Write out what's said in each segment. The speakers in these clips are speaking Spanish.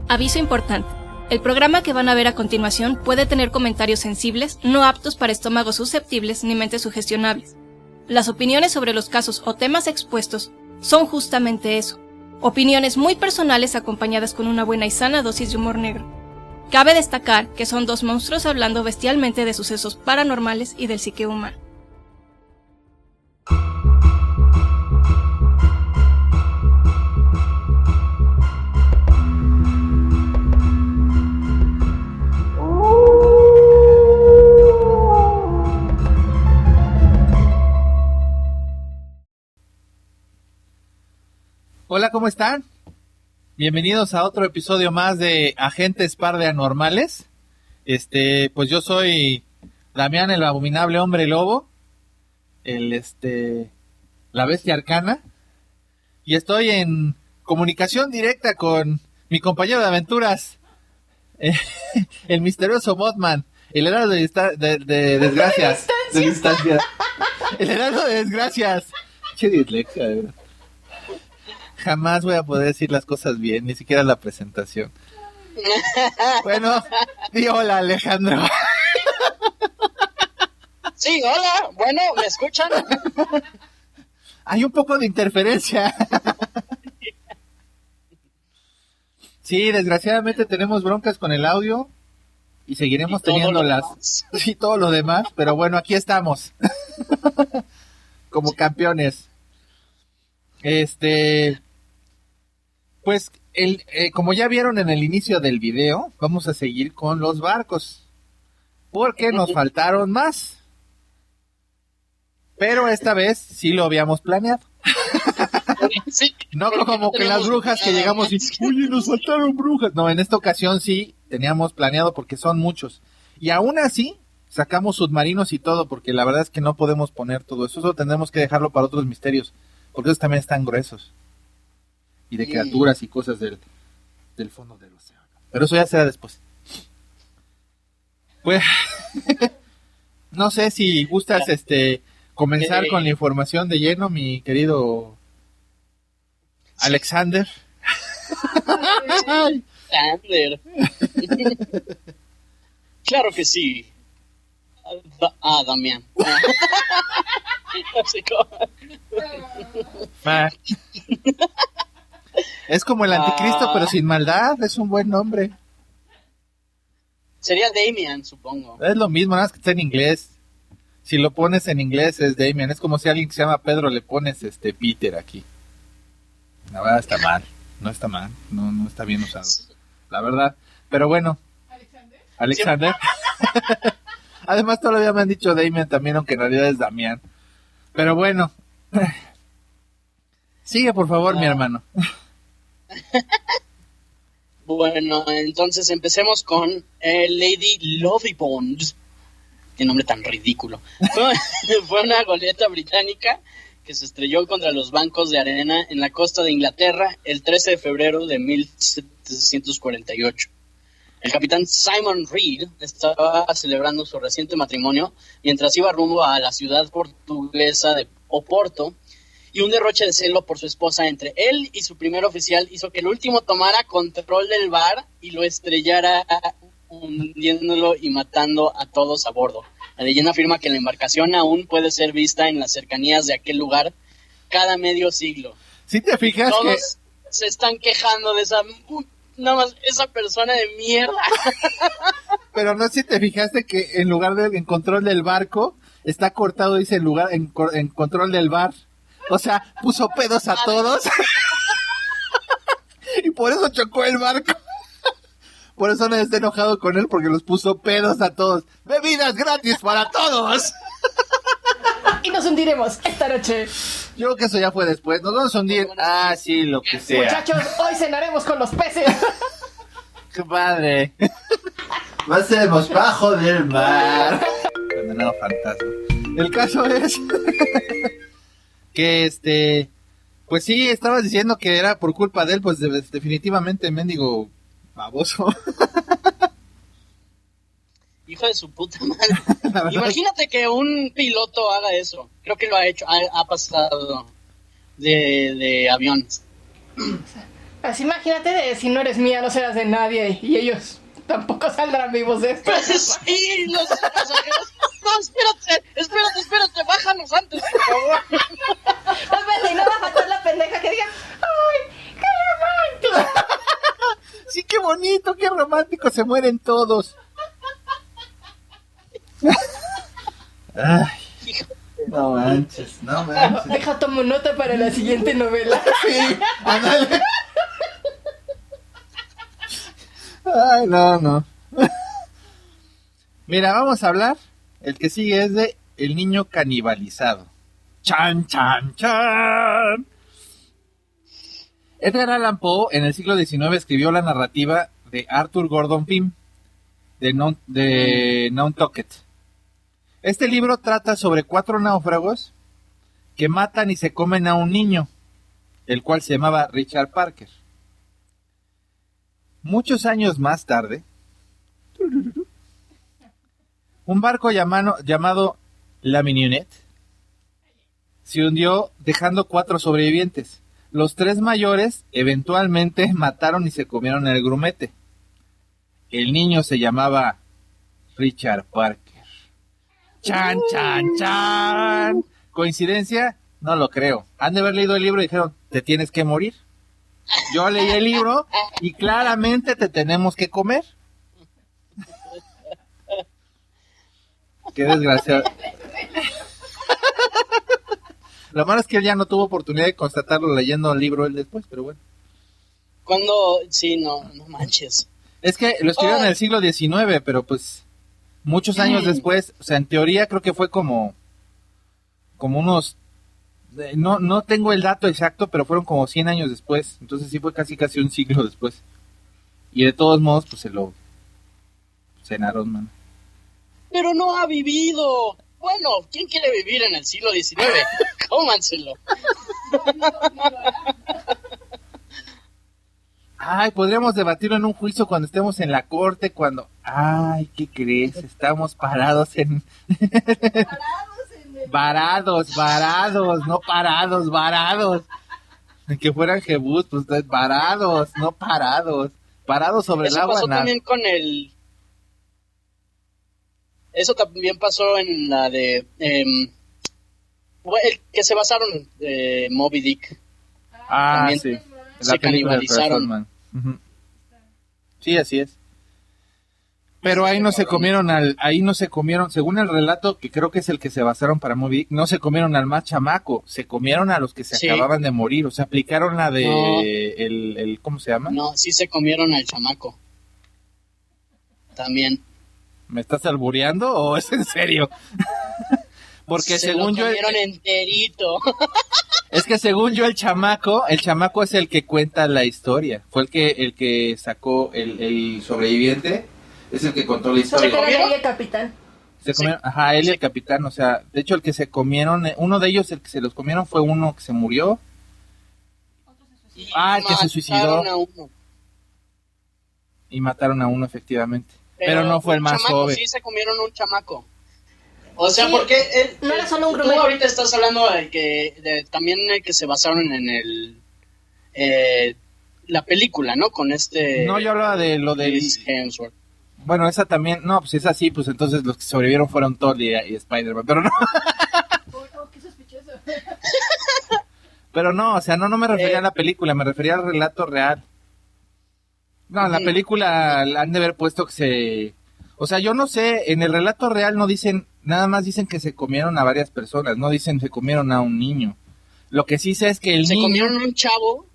Aviso importante. El programa que van a ver a continuación puede tener comentarios sensibles, no aptos para estómagos susceptibles ni mentes sugestionables. Las opiniones sobre los casos o temas expuestos son justamente eso. Opiniones muy personales acompañadas con una buena y sana dosis de humor negro. Cabe destacar que son dos monstruos hablando bestialmente de sucesos paranormales y del psique humano. Hola, ¿cómo están? Bienvenidos a otro episodio más de Agentes Par de Anormales. Pues yo soy Damián, el abominable hombre lobo, la bestia arcana, y estoy en comunicación directa con mi compañero de aventuras, el misterioso Mothman, el heraldo de desgracias. De distancia. El heraldo de desgracias. Che dislexia, de verdad. Jamás voy a poder decir las cosas bien, ni siquiera la presentación. Bueno, di hola, Alejandro. Sí, hola, bueno, ¿me escuchan? Hay un poco de interferencia. Sí, desgraciadamente tenemos broncas con el audio y seguiremos teniéndolas. Sí, todo lo demás, pero bueno, aquí estamos. Como campeones. Pues, como ya vieron en el inicio del video, vamos a seguir con los barcos, porque nos faltaron más. Pero esta vez sí lo habíamos planeado. Sí, no como que las brujas que llegamos y, oye, nos faltaron brujas. No, en esta ocasión sí teníamos planeado porque son muchos. Y aún así, sacamos submarinos y todo, porque la verdad es que no podemos poner todo eso. Eso tendremos que dejarlo para otros misterios, porque esos también están gruesos. Y de criaturas y cosas del fondo del océano. Pero eso ya será después. Pues, no sé si gustas comenzar con la información de lleno, mi querido Alexander. Alexander. Claro que sí. Damián. No sé cómo. Es como el anticristo, pero sin maldad. Es un buen nombre. Sería Damian, supongo. Es lo mismo, nada más que está en inglés. Si lo pones en inglés es Damian. Es como si a alguien que se llama Pedro le pones Peter aquí. La verdad está mal. No está mal. No está bien usado. La verdad. Pero bueno. Alexander. Además todavía me han dicho Damian también, aunque en realidad es Damián. Pero bueno. Sigue por favor, mi hermano. Bueno, entonces empecemos con Lady Lovibond. Qué nombre tan ridículo. Fue una goleta británica que se estrelló contra los bancos de arena en la costa de Inglaterra el 13 de febrero de 1748. El capitán Simon Reed estaba celebrando su reciente matrimonio mientras iba rumbo a la ciudad portuguesa de Oporto, y un derroche de celo por su esposa entre él y su primer oficial hizo que el último tomara control del bar y lo estrellara, hundiéndolo y matando a todos a bordo. La leyenda afirma que la embarcación aún puede ser vista en las cercanías de aquel lugar cada medio siglo. ¿Sí te fijas? Todos se están quejando de esa... Nada más esa persona de mierda. Pero no sé si te fijaste que en lugar de en control del barco, está cortado, dice en control del bar. O sea, puso pedos a todos. Y por eso chocó el barco. Por eso nadie está enojado con él, porque los puso pedos a todos. ¡Bebidas gratis para todos! Y nos hundiremos esta noche. Yo creo que eso ya fue después. Nos vamos a hundir. Ah, sí, lo que sea. Muchachos, hoy cenaremos con los peces. ¡Qué padre! Pasemos bajo del mar. Condenado fantasma. El caso es que pues sí, estabas diciendo que era por culpa de él, pues definitivamente mendigo baboso. Hijo de su puta madre. Imagínate que un piloto haga eso. Creo que lo ha hecho, ha pasado de aviones. Así imagínate de si no eres mía, no serás de nadie. Y ellos tampoco saldrán vivos de esto. Pues sí, los pasajeros. No, espérate, bájanos antes, por favor. No, espérate, y no va a faltar la pendeja que diga, ¡ay, qué romántico! Sí, qué bonito, qué romántico, se mueren todos. Ay, no manches. Deja, tomo nota para la siguiente novela. Sí, ándale. Ay, no. Mira, vamos a hablar. El que sigue es de El niño canibalizado. ¡Chan, chan, chan! Edgar Allan Poe en el siglo XIX escribió la narrativa de Arthur Gordon Pym, de Nantucket. Este libro trata sobre 4 náufragos que matan y se comen a un niño, el cual se llamaba Richard Parker. Muchos años más tarde, un barco llamado La Mignonette se hundió dejando 4 sobrevivientes. Los 3 mayores eventualmente mataron y se comieron el grumete. El niño se llamaba Richard Parker. ¡Chan, chan, chan! ¿Coincidencia? No lo creo. Han de haber leído el libro y dijeron, te tienes que morir. Yo leí el libro y claramente te tenemos que comer. Qué desgraciado. Lo malo es que él ya no tuvo oportunidad de constatarlo leyendo el libro él después, pero bueno. Sí, no manches. Es que lo escribieron en el siglo XIX, pero pues muchos años después, o sea, en teoría creo que fue como unos, no tengo el dato exacto, pero fueron como 100 años después, entonces sí fue casi un siglo después. Y de todos modos, pues se lo cenaron, man. Pero no ha vivido. Bueno, ¿quién quiere vivir en el siglo XIX? Cómanselo. Ay, podríamos debatirlo en un juicio cuando estemos en la corte, cuando... Ay, ¿qué crees? Estamos parados en... Varados, no parados, varados. Que fueran jebús, pues varados, no parados. Parados sobre el agua. Pasó también con el... Eso también pasó en la de... el que se basaron Moby Dick. Ah, También sí. se canibalizaron. Uh-huh. Sí, así es. Pero ahí no se comieron según el relato, que creo que es el que se basaron para Moby Dick, no se comieron al más chamaco, se comieron a los que se acababan de morir, o sea, aplicaron la de el ¿cómo se llama? No, sí se comieron al chamaco. También. ¿Me estás albureando o es en serio? Porque según yo... Se lo comieron enterito. Es que según yo el chamaco es el que cuenta la historia. Fue el que sacó el sobreviviente, es el que contó la historia. Sobre todo él y el capitán. Se comieron, ajá, él y el capitán, o sea, de hecho el que se comieron, uno de ellos, el que se los comieron fue uno que se murió. El que se suicidó. Y mataron a uno, efectivamente. Pero no fue el más joven. Sí, se comieron un chamaco. O sea, sí, porque no era solo un tú grumete. ahorita estás hablando también el que se basaron en la película, ¿no? Con No, yo hablaba de lo de Chris Hemsworth. Bueno, esa también, no, pues es así, pues entonces los que sobrevivieron fueron Thor y Spider-Man, pero no. Oh, qué sospechoso. Pero no, o sea, no me refería a la película, me refería al relato real. No, en la película la han de haber puesto que se... O sea, yo no sé, en el relato real no dicen, nada más dicen que se comieron a varias personas, no dicen se comieron a un niño. Lo que sí sé es que Se comieron un chavo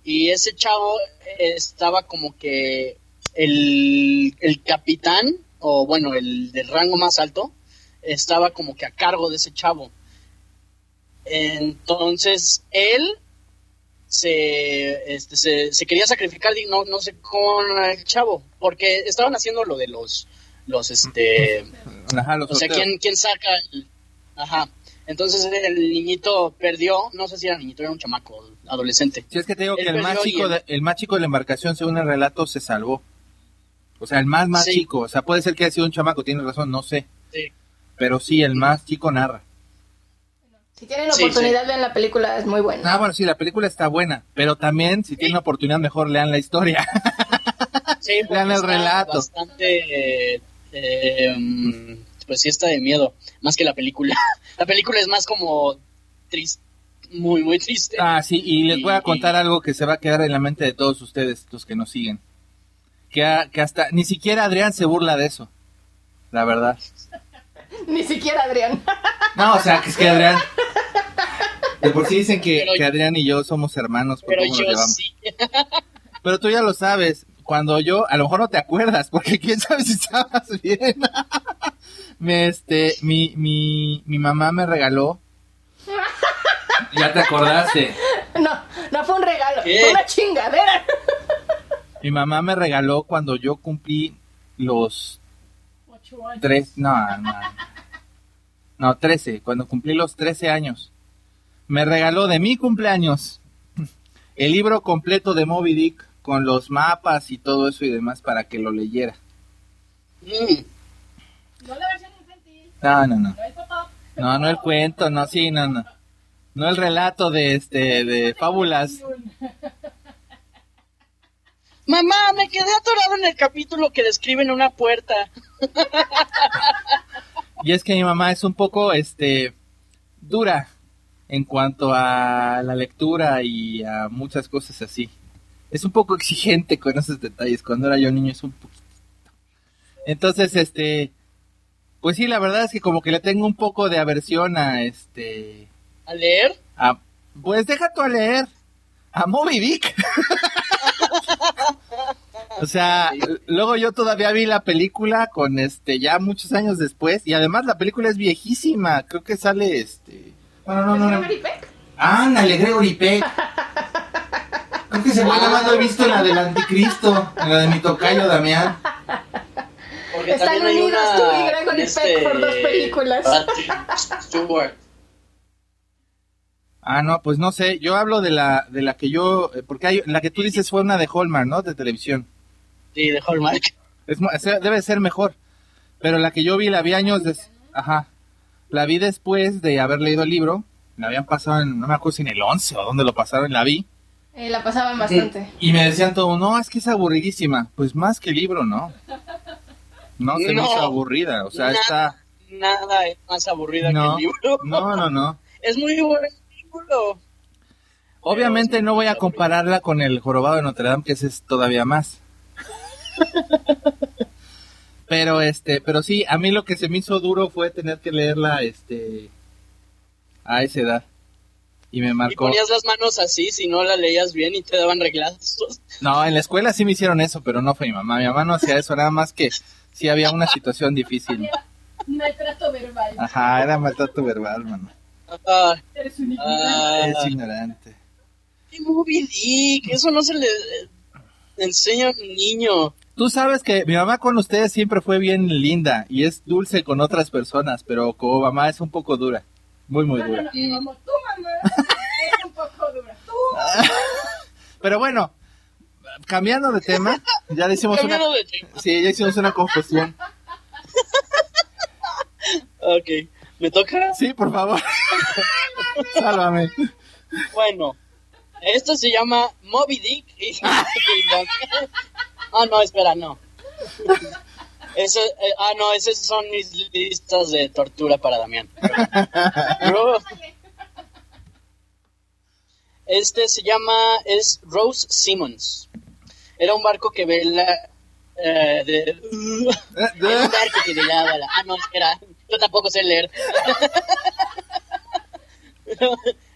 y ese chavo estaba como que el capitán, o bueno, el del rango más alto, estaba como que a cargo de ese chavo. Entonces, él se quería sacrificar, no sé con el chavo, porque estaban haciendo lo de los Ajá, los o sea, ¿quién saca ajá. Entonces el niñito perdió, no sé si era niñito, era un chamaco, adolescente. Sí, es que te digo que el más chico de la embarcación, según el relato, se salvó. O sea, el más sí. chico, o sea, puede ser que haya sido un chamaco, tienes razón, no sé. Sí. Pero sí, el más chico narra. Si tienen Sí, oportunidad, vean la película, es muy buena. Ah, bueno, sí, la película está buena, pero también, si tienen oportunidad, mejor lean la historia. Sí, Lean el está relato. bastante, pues sí está de miedo, más que la película. La película es más como triste, muy, muy triste. Ah, sí, y les voy a Y- contar algo que se va a quedar en la mente de todos ustedes, los que nos siguen. Que hasta, ni siquiera Adrián se burla de eso, la verdad. Ni siquiera Adrián. No, o sea, que es que Adrián... De por sí dicen Pero- que Adrián y yo somos hermanos por Pero cómo nos yo llevamos. sí. Pero tú ya lo sabes, cuando yo, a lo mejor no te acuerdas, porque quién sabe si estabas bien. Mi mamá me regaló. Ya te acordaste. No fue un regalo, ¿Qué? fue una chingadera. Mi mamá me regaló cuando yo cumplí los 13, cuando cumplí los 13 años. Me regaló de mi cumpleaños el libro completo de Moby Dick con los mapas y todo eso y demás para que lo leyera. No la versión infantil, No. no el papá. No el cuento, no, sí, no. No el relato de fábulas. Mamá, me quedé atorado en el capítulo que describen una puerta. Y es que mi mamá es un poco, dura en cuanto a la lectura y a muchas cosas así. Es un poco exigente con esos detalles. Cuando era yo niño es un poquito. Entonces, pues sí, la verdad es que como que le tengo un poco de aversión a, ¿A leer? pues deja tú a leer, a Moby Dick. O sea, luego yo todavía vi la película con ya muchos años después y además la película es viejísima, creo que sale bueno, no. ¿Gregory Peck? Ándale, Gregory Peck. Creo que ese güey nada más lo he visto en la del Anticristo, en la de mi tocayo Damián. Porque Están también hay unidos una tú y Gregory con Peck por 2 películas. Patrick Stewart. Ah, no, pues no sé, yo hablo de la que yo, porque la que tú dices fue una de Hallmark, ¿no? De televisión. Sí, de Hallmark. Debe ser mejor, pero la que yo vi la vi años ajá, la vi después de haber leído el libro, la habían pasado no me acuerdo si en el 11 o dónde lo pasaron, la vi, La pasaban bastante. y me decían todo, no, es que es aburridísima, pues más que el libro, ¿no. No se me No. hizo aburrida, o sea, está... Nada es más aburrida que No, el libro. no. Es muy buen libro. Obviamente no voy a compararla con el Jorobado de Notre Dame, que ese es todavía más. Pero pero sí, a mí lo que se me hizo duro fue tener que leerla a esa edad. Y me Y marcó. ponías las manos así si no la leías bien y te daban reglazos. No, en la escuela sí me hicieron eso, pero no fue mi mamá. Mi mamá no hacía eso, nada más que sí había una situación difícil. Maltrato verbal. Ajá, era maltrato verbal, mano. Ah, Eres un Es ignorante. ¡Qué Moby Dick! Eso no se le enseña a un niño. Tú sabes que mi mamá con ustedes siempre fue bien linda y es dulce con otras personas, pero como mamá es un poco dura. Muy dura. Como tu mamá es un poco dura. Pero bueno, cambiando de tema, ya le hicimos una... Cambiando de tema. Sí, ya hicimos una confesión. Ok, ¿me toca? Sí, por favor. Sálvame. Bueno, esto se llama Moby Dick. No, espera, no. Esas son mis listas de tortura para Damián. Bro. Es Rose Simmons. Era un barco que vela... Era un barco que velaba no, espera, yo tampoco sé leer.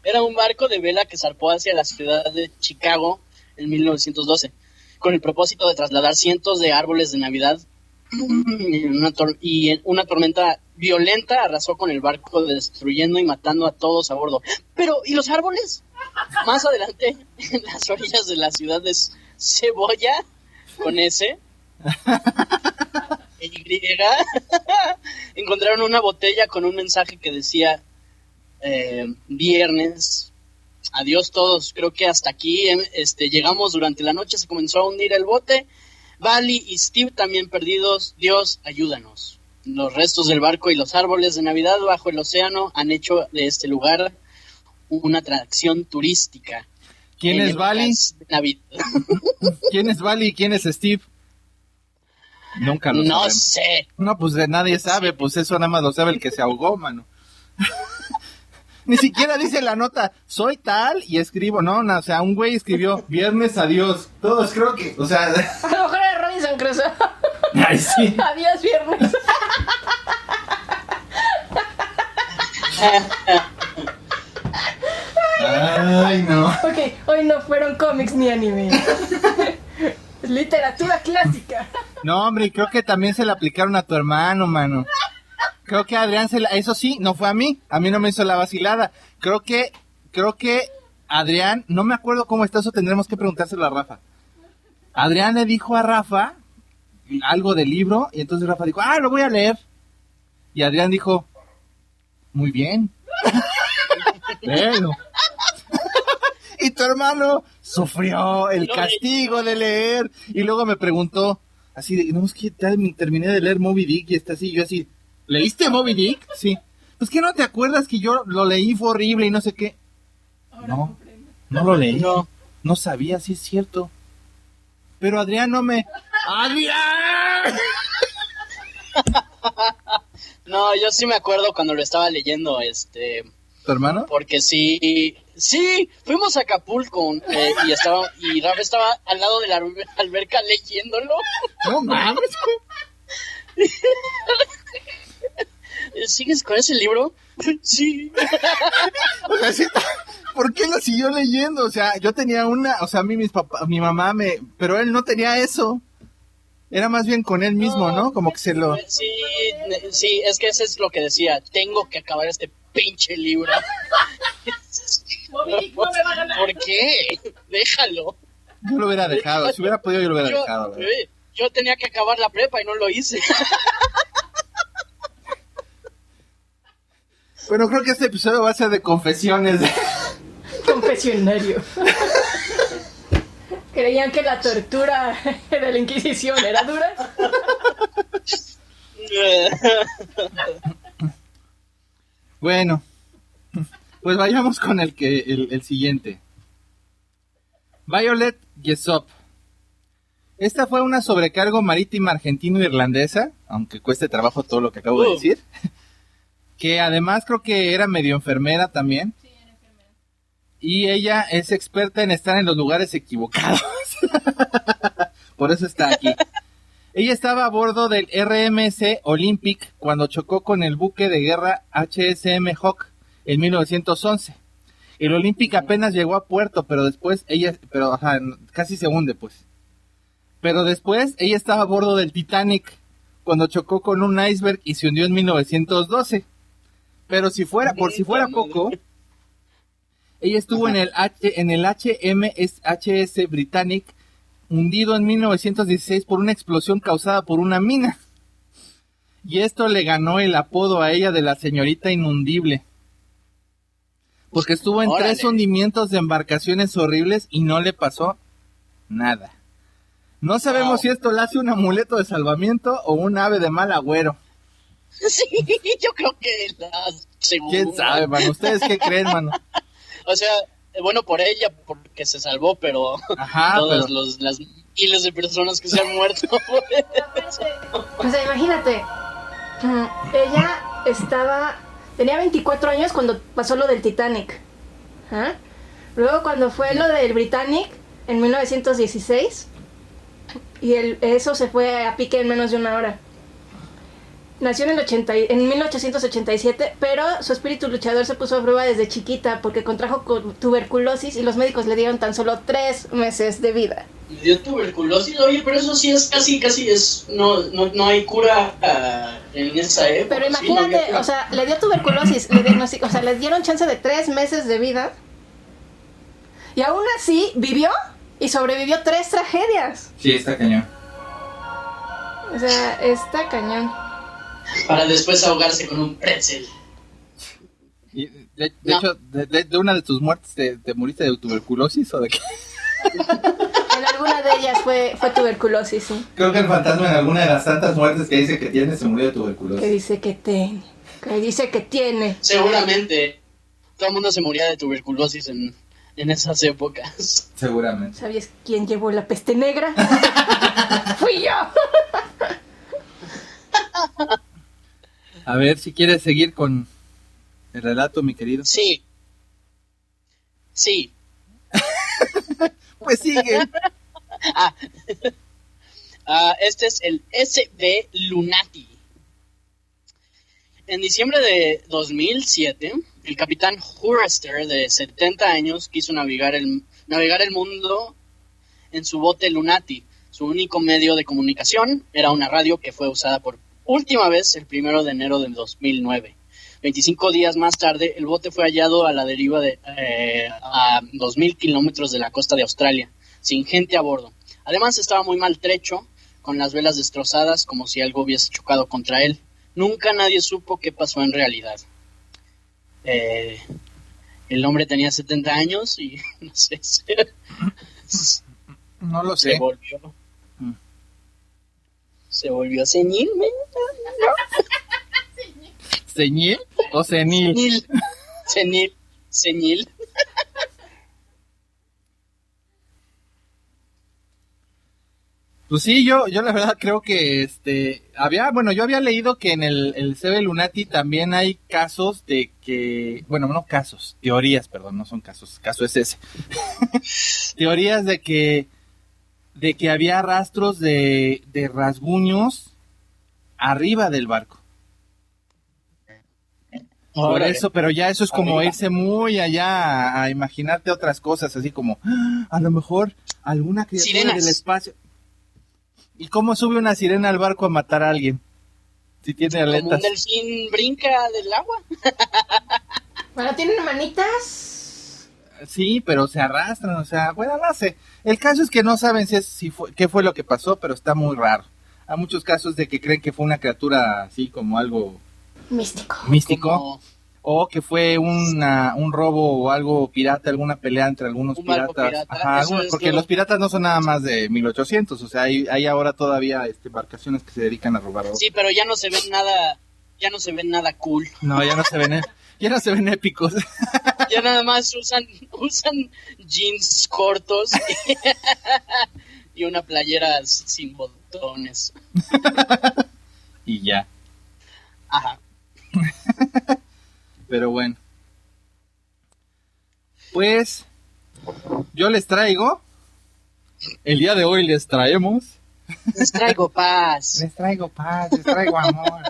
Era un barco de vela que zarpó hacia la ciudad de Chicago en 1912, con el propósito de trasladar cientos de árboles de Navidad y una tormenta violenta arrasó con el barco, destruyendo y matando a todos a bordo. Pero, ¿y los árboles? Más adelante, en las orillas de la ciudad de Cebolla, con S, Y, encontraron una botella con un mensaje que decía viernes, adiós todos, creo que hasta aquí llegamos. Durante la noche se comenzó a hundir el bote. Valley y Steve también perdidos, Dios, ayúdanos. Los restos del barco y los árboles de Navidad bajo el océano han hecho de este lugar una atracción turística. ¿Quién es Bali? Navidad. ¿Quién es Bali y quién es Steve? Nunca lo No sabemos. sé. No, pues de nadie sabe, pues eso nada más lo sabe el que se ahogó, mano. Ni siquiera dice la nota, soy tal y escribo, no, o sea, un güey escribió, viernes, adiós. Todos creo que, o sea... A lo mejor era Robinson Crusoe. Ay, sí. Adiós, viernes. Ay, no. Ok, hoy no fueron cómics ni anime. Es literatura clásica. No, hombre, creo que también se la aplicaron a tu hermano, mano. Creo que Adrián eso sí, no fue a mí no me hizo la vacilada. Creo que Adrián, no me acuerdo cómo está, eso tendremos que preguntárselo a Rafa. Adrián le dijo a Rafa algo del libro, y entonces Rafa dijo, lo voy a leer. Y Adrián dijo, muy bien. Léelo. Y tu hermano sufrió el castigo de leer, y luego me preguntó, así de, no, es que terminé de leer Moby Dick, y está así, yo así, ¿leíste Moby Dick? Sí. Pues que no te acuerdas que yo lo leí, fue horrible y no sé qué. No lo leí. No sabía, sí es cierto. Pero Adrián no me... ¡Adrián! No, yo sí me acuerdo cuando lo estaba leyendo, ¿Tu hermano? porque sí, fuimos a Acapulco y Rafa estaba al lado de la alberca leyéndolo. No mames. ¿Sigues con ese libro? Sí. O sea, sí, ¿por qué lo siguió leyendo? O sea, yo tenía a mí mi mamá pero él no tenía eso. Era más bien con él mismo, ¿no? Como que se lo... Sí, es que eso es lo que decía. Tengo que acabar este pinche libro. ¿Por qué? Déjalo. Yo lo hubiera dejado. Si hubiera podido, yo lo hubiera dejado. ¿Verdad? Yo tenía que acabar la prepa y no lo hice. Bueno, creo que este episodio va a ser de confesiones. Confesionario. Creían que la tortura de la Inquisición era dura. Bueno, pues vayamos con el siguiente. Violet Jessop. Esta fue una sobrecargo marítima argentino-irlandesa, aunque cueste trabajo todo lo que acabo de decir. Que además creo que era medio enfermera también. Sí, era enfermera. Y ella es experta en estar en los lugares equivocados. Por eso está aquí. Ella estaba a bordo del RMS Olympic cuando chocó con el buque de guerra HSM Hawk en 1911. El Olympic apenas llegó a puerto, pero después casi se hunde, pues. Pero después ella estaba a bordo del Titanic cuando chocó con un iceberg y se hundió en 1912. Pero si fuera poco, ella estuvo en el HMS Britannic, hundido en 1916 por una explosión causada por una mina. Y esto le ganó el apodo a ella de la señorita inundible. Porque estuvo en 3 hundimientos de embarcaciones horribles y no le pasó nada. No sabemos si esto le hace un amuleto de salvamiento o un ave de mal agüero. Sí, yo creo que la segunda. ¿Quién sabe, mano? ¿Ustedes qué creen, mano? O sea, bueno por ella, porque se salvó, pero las miles de personas que se han muerto. O sea, imagínate. Ella tenía 24 años cuando pasó lo del Titanic. ¿Ah? Luego cuando fue lo del Britannic en 1916. Y eso se fue a pique en menos de una hora. Nació en 1887, pero su espíritu luchador se puso a prueba desde chiquita porque contrajo tuberculosis y los médicos le dieron tan solo 3 meses de vida. ¿Le dio tuberculosis? Oye, pero eso sí es casi es... No hay cura en esa época. Pero imagínate, sí, o sea, le dio tuberculosis, le dieron chance de 3 meses de vida. Y aún así vivió y sobrevivió 3 tragedias. Sí, está cañón. O sea, está cañón. Para después ahogarse con un pretzel. Y de hecho, de una de tus muertes, ¿te moriste de tuberculosis o de qué? En una de ellas fue tuberculosis, sí. Creo que el fantasma en alguna de las tantas muertes que dice que tiene se murió de Que tuberculosis. dice que tiene. Seguramente. Todo el mundo se moría de tuberculosis en esas épocas. Seguramente. ¿Sabías quién llevó la peste negra? ¡Fui yo! A ver si quieres seguir con el relato, mi querido. Sí. Sí. Pues sigue. Este es el SB Lunati. En diciembre de 2007, el capitán Hurster, de 70 años, quiso navegar el mundo en su bote Lunati. Su único medio de comunicación era una radio que fue usada por última vez el 1 de enero de 2009. 25 días más tarde, el bote fue hallado a la deriva a 2.000 kilómetros de la costa de Australia, sin gente a bordo. Además, estaba muy maltrecho, con las velas destrozadas, como si algo hubiese chocado contra él. Nunca nadie supo qué pasó en realidad. El hombre tenía 70 años y no sé, No lo sé. se volvió senil, ¿no? ¿Ceñil o senil? Senil. Pues sí, yo la verdad creo que yo había leído que en el CB Lunati también hay casos de que, bueno, no casos, teorías, perdón, no son casos, caso es ese. Teorías de que había rastros de rasguños arriba del barco. Por eso, pero ya eso es como irse muy allá a imaginarte otras cosas, así como, a lo mejor alguna criatura Sirenas. del espacio. ¿Y cómo sube una sirena al barco a matar a alguien? Si tiene aletas. Como un delfín brinca del agua. Bueno, ¿tienen manitas? Sí, pero se arrastran, o sea, bueno, no sé. El caso es que no saben qué fue lo que pasó, pero está muy raro. Hay muchos casos de que creen que fue una criatura así como algo místico. Como O que fue un robo o algo pirata, alguna pelea entre algunos un barco piratas. pirata. Ajá, Eso es porque lo- los piratas no son nada más de 1800, o sea, hay ahora todavía embarcaciones que se dedican a robar. Sí, pero ya no se ven nada cool. No, ya no se ven épicos. Ya nada más usan jeans cortos y una playera sin botones. Y ya. Ajá. Pero bueno. Pues yo les traigo. El día de hoy les traemos. Les traigo paz. Les traigo paz, les traigo amor.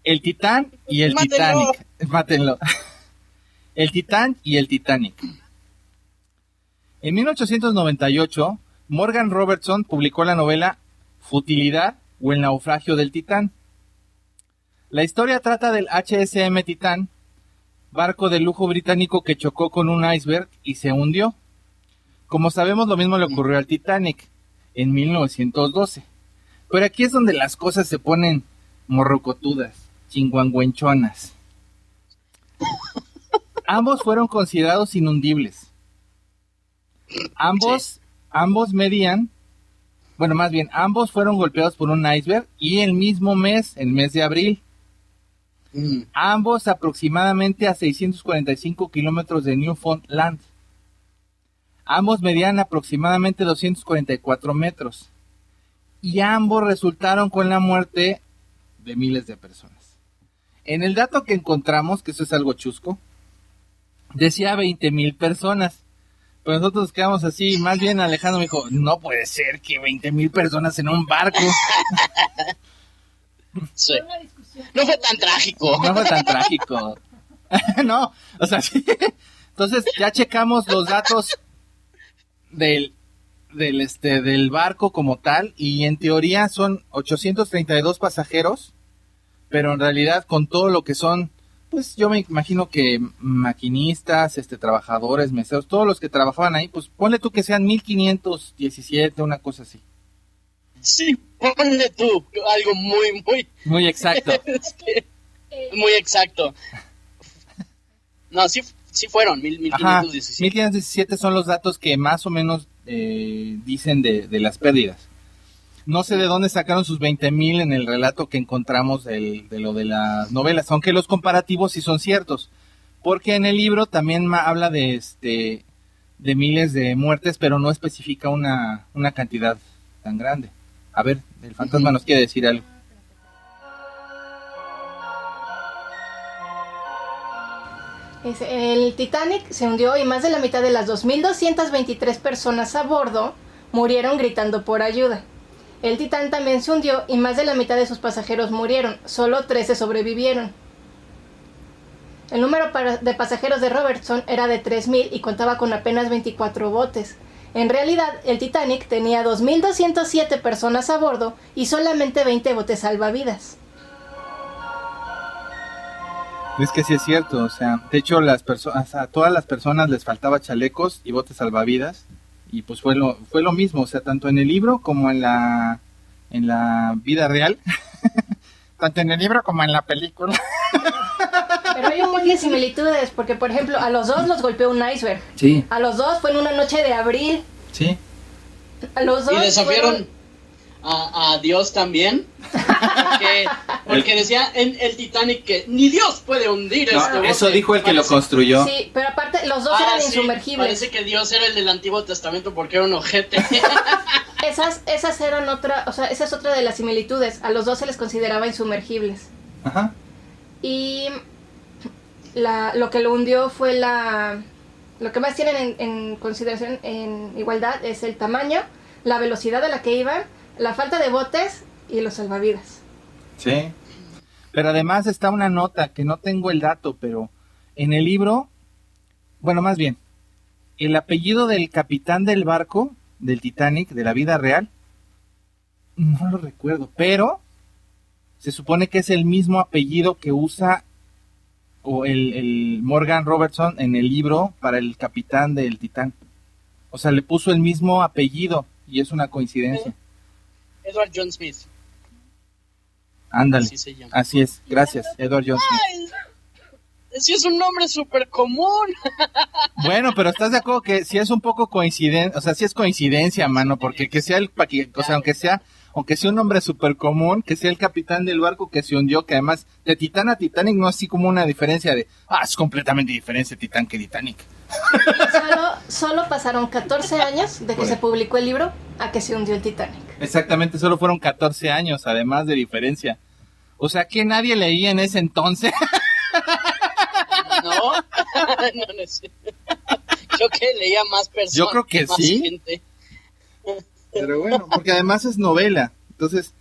El Titán y el Mátenlo. Titanic. Mátenlo. El Titán y el Titanic. En 1898, Morgan Robertson publicó la novela Futilidad o el naufragio del Titán. La historia trata del HSM Titán, barco de lujo británico que chocó con un iceberg y se hundió. Como sabemos, lo mismo le ocurrió al Titanic en 1912. Pero aquí es donde las cosas se ponen morrocotudas, chinguangüenchonas. Ambos fueron considerados inundibles. Ambos medían, bueno, más bien, ambos fueron golpeados por un iceberg y el mismo mes, el mes de abril. Ambos aproximadamente a 645 kilómetros de Newfoundland. Ambos medían aproximadamente 244 metros. Y ambos resultaron con la muerte de miles de personas. En el dato que encontramos, que eso es algo chusco, decía 20,000 personas. Pero nosotros nos quedamos así, más bien Alejandro me dijo, no puede ser que 20,000 personas en un barco. Sí. No fue tan trágico. No fue tan trágico. No, o sea, sí. Entonces ya checamos los datos del barco como tal y en teoría son 832 pasajeros, pero en realidad con todo lo que son, pues yo me imagino que maquinistas, trabajadores, meseros, todos los que trabajaban ahí, pues ponle tú que sean 1517, una cosa así. Sí, ponle tú algo Muy exacto. muy exacto. No, sí fueron Ajá, 1517. 1517 son los datos que más o menos dicen de las pérdidas. No sé de dónde sacaron sus 20,000 en el relato que encontramos de lo de las novelas, aunque los comparativos sí son ciertos, porque en el libro también habla de miles de muertes, pero no especifica una cantidad tan grande. A ver, el fantasma nos quiere decir algo. El Titanic se hundió y más de la mitad de las 2.223 personas a bordo murieron gritando por ayuda. El Titán también se hundió y más de la mitad de sus pasajeros murieron, solo 13 sobrevivieron. El número de pasajeros de Robertson era de 3.000 y contaba con apenas 24 botes. En realidad, el Titanic tenía 2.207 personas a bordo y solamente 20 botes salvavidas. Es que sí es cierto, o sea, de hecho a todas las personas les faltaba chalecos y botes salvavidas, y pues fue lo mismo, o sea, tanto en el libro como en la vida real, tanto en el libro como en la película. Pero hay un montón de similitudes, porque por ejemplo, a los dos los golpeó un iceberg. Sí. A los dos fue en una noche de abril. Sí. A los dos y desafiaron a Dios también. Porque decía en el Titanic que ni Dios puede hundir este bote. Eso dijo el que lo construyó. Sí, pero aparte los dos eran insumergibles. Parece que Dios era el del Antiguo Testamento porque era un ojete. Esas eran esa es otra de las similitudes. A los dos se les consideraba insumergibles. Ajá. Y lo que lo hundió fue lo que más tienen en consideración en igualdad es el tamaño, la velocidad a la que iban, la falta de botes y los salvavidas. Sí. Pero además está una nota que no tengo el dato, pero en el libro, bueno, más bien, el apellido del capitán del barco, del Titanic, de la vida real, no lo recuerdo, pero se supone que es el mismo apellido que usa el Morgan Robertson en el libro para el capitán del Titán. O sea, le puso el mismo apellido y es una coincidencia. Edward John Smith. Ándale, Así se llama. así es, gracias, Edward John Smith. Sí, es un nombre súper común. Bueno, pero ¿estás de acuerdo que sí es un poco coincidente? O sea, sí es coincidencia, mano, porque que sea o sea, aunque sea un nombre súper común, que sea el capitán del barco que se hundió, que además de Titán a Titanic no es así como una diferencia es completamente diferente Titán que Titanic. Solo pasaron 14 años de que se publicó el libro a que se hundió el Titanic. Exactamente, solo fueron 14 años, además de diferencia. O sea, que nadie leía en ese entonces. No sé. Yo que leía más personas. Yo creo que más sí. Gente. Pero bueno, porque además es novela. Entonces,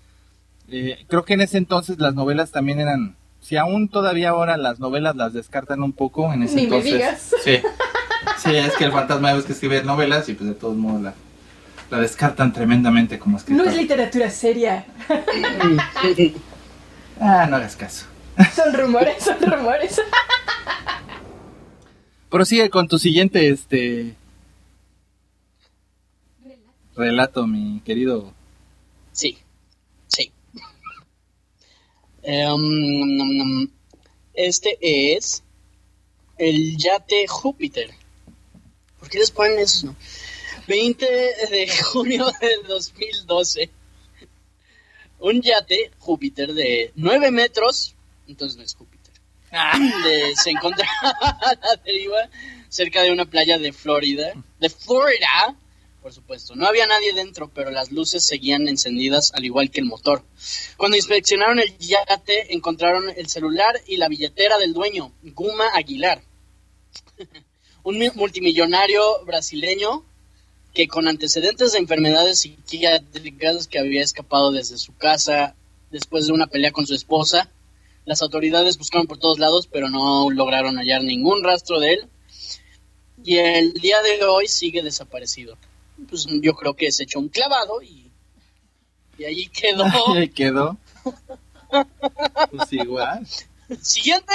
creo que en ese entonces las novelas también eran... Si aún todavía ahora las novelas las descartan un poco, en ese Ni entonces... me digas. Sí, es que el fantasma es que escribe novelas y pues de todos modos la descartan tremendamente como escritor. No es literatura seria. No hagas caso. Son rumores. Prosigue con tu siguiente relato, mi querido. Sí. Este es el yate Júpiter. ¿Por qué les ponen eso? No? 20 de junio de 2012. Un yate Júpiter de 9 metros, entonces no es Júpiter, se encontraba a la deriva cerca de una playa de Florida, por supuesto. No había nadie dentro, pero las luces seguían encendidas, al igual que el motor. Cuando inspeccionaron el yate, encontraron el celular y la billetera del dueño, Guma Aguilar, un multimillonario brasileño que con antecedentes de enfermedades psiquiátricas, que había escapado desde su casa después de una pelea con su esposa. Las autoridades buscaron por todos lados, pero no lograron hallar ningún rastro de él. Y el día de hoy sigue desaparecido. Pues yo creo que se echó un clavado y ahí quedó. Y ahí quedó. Pues igual. Siguiente.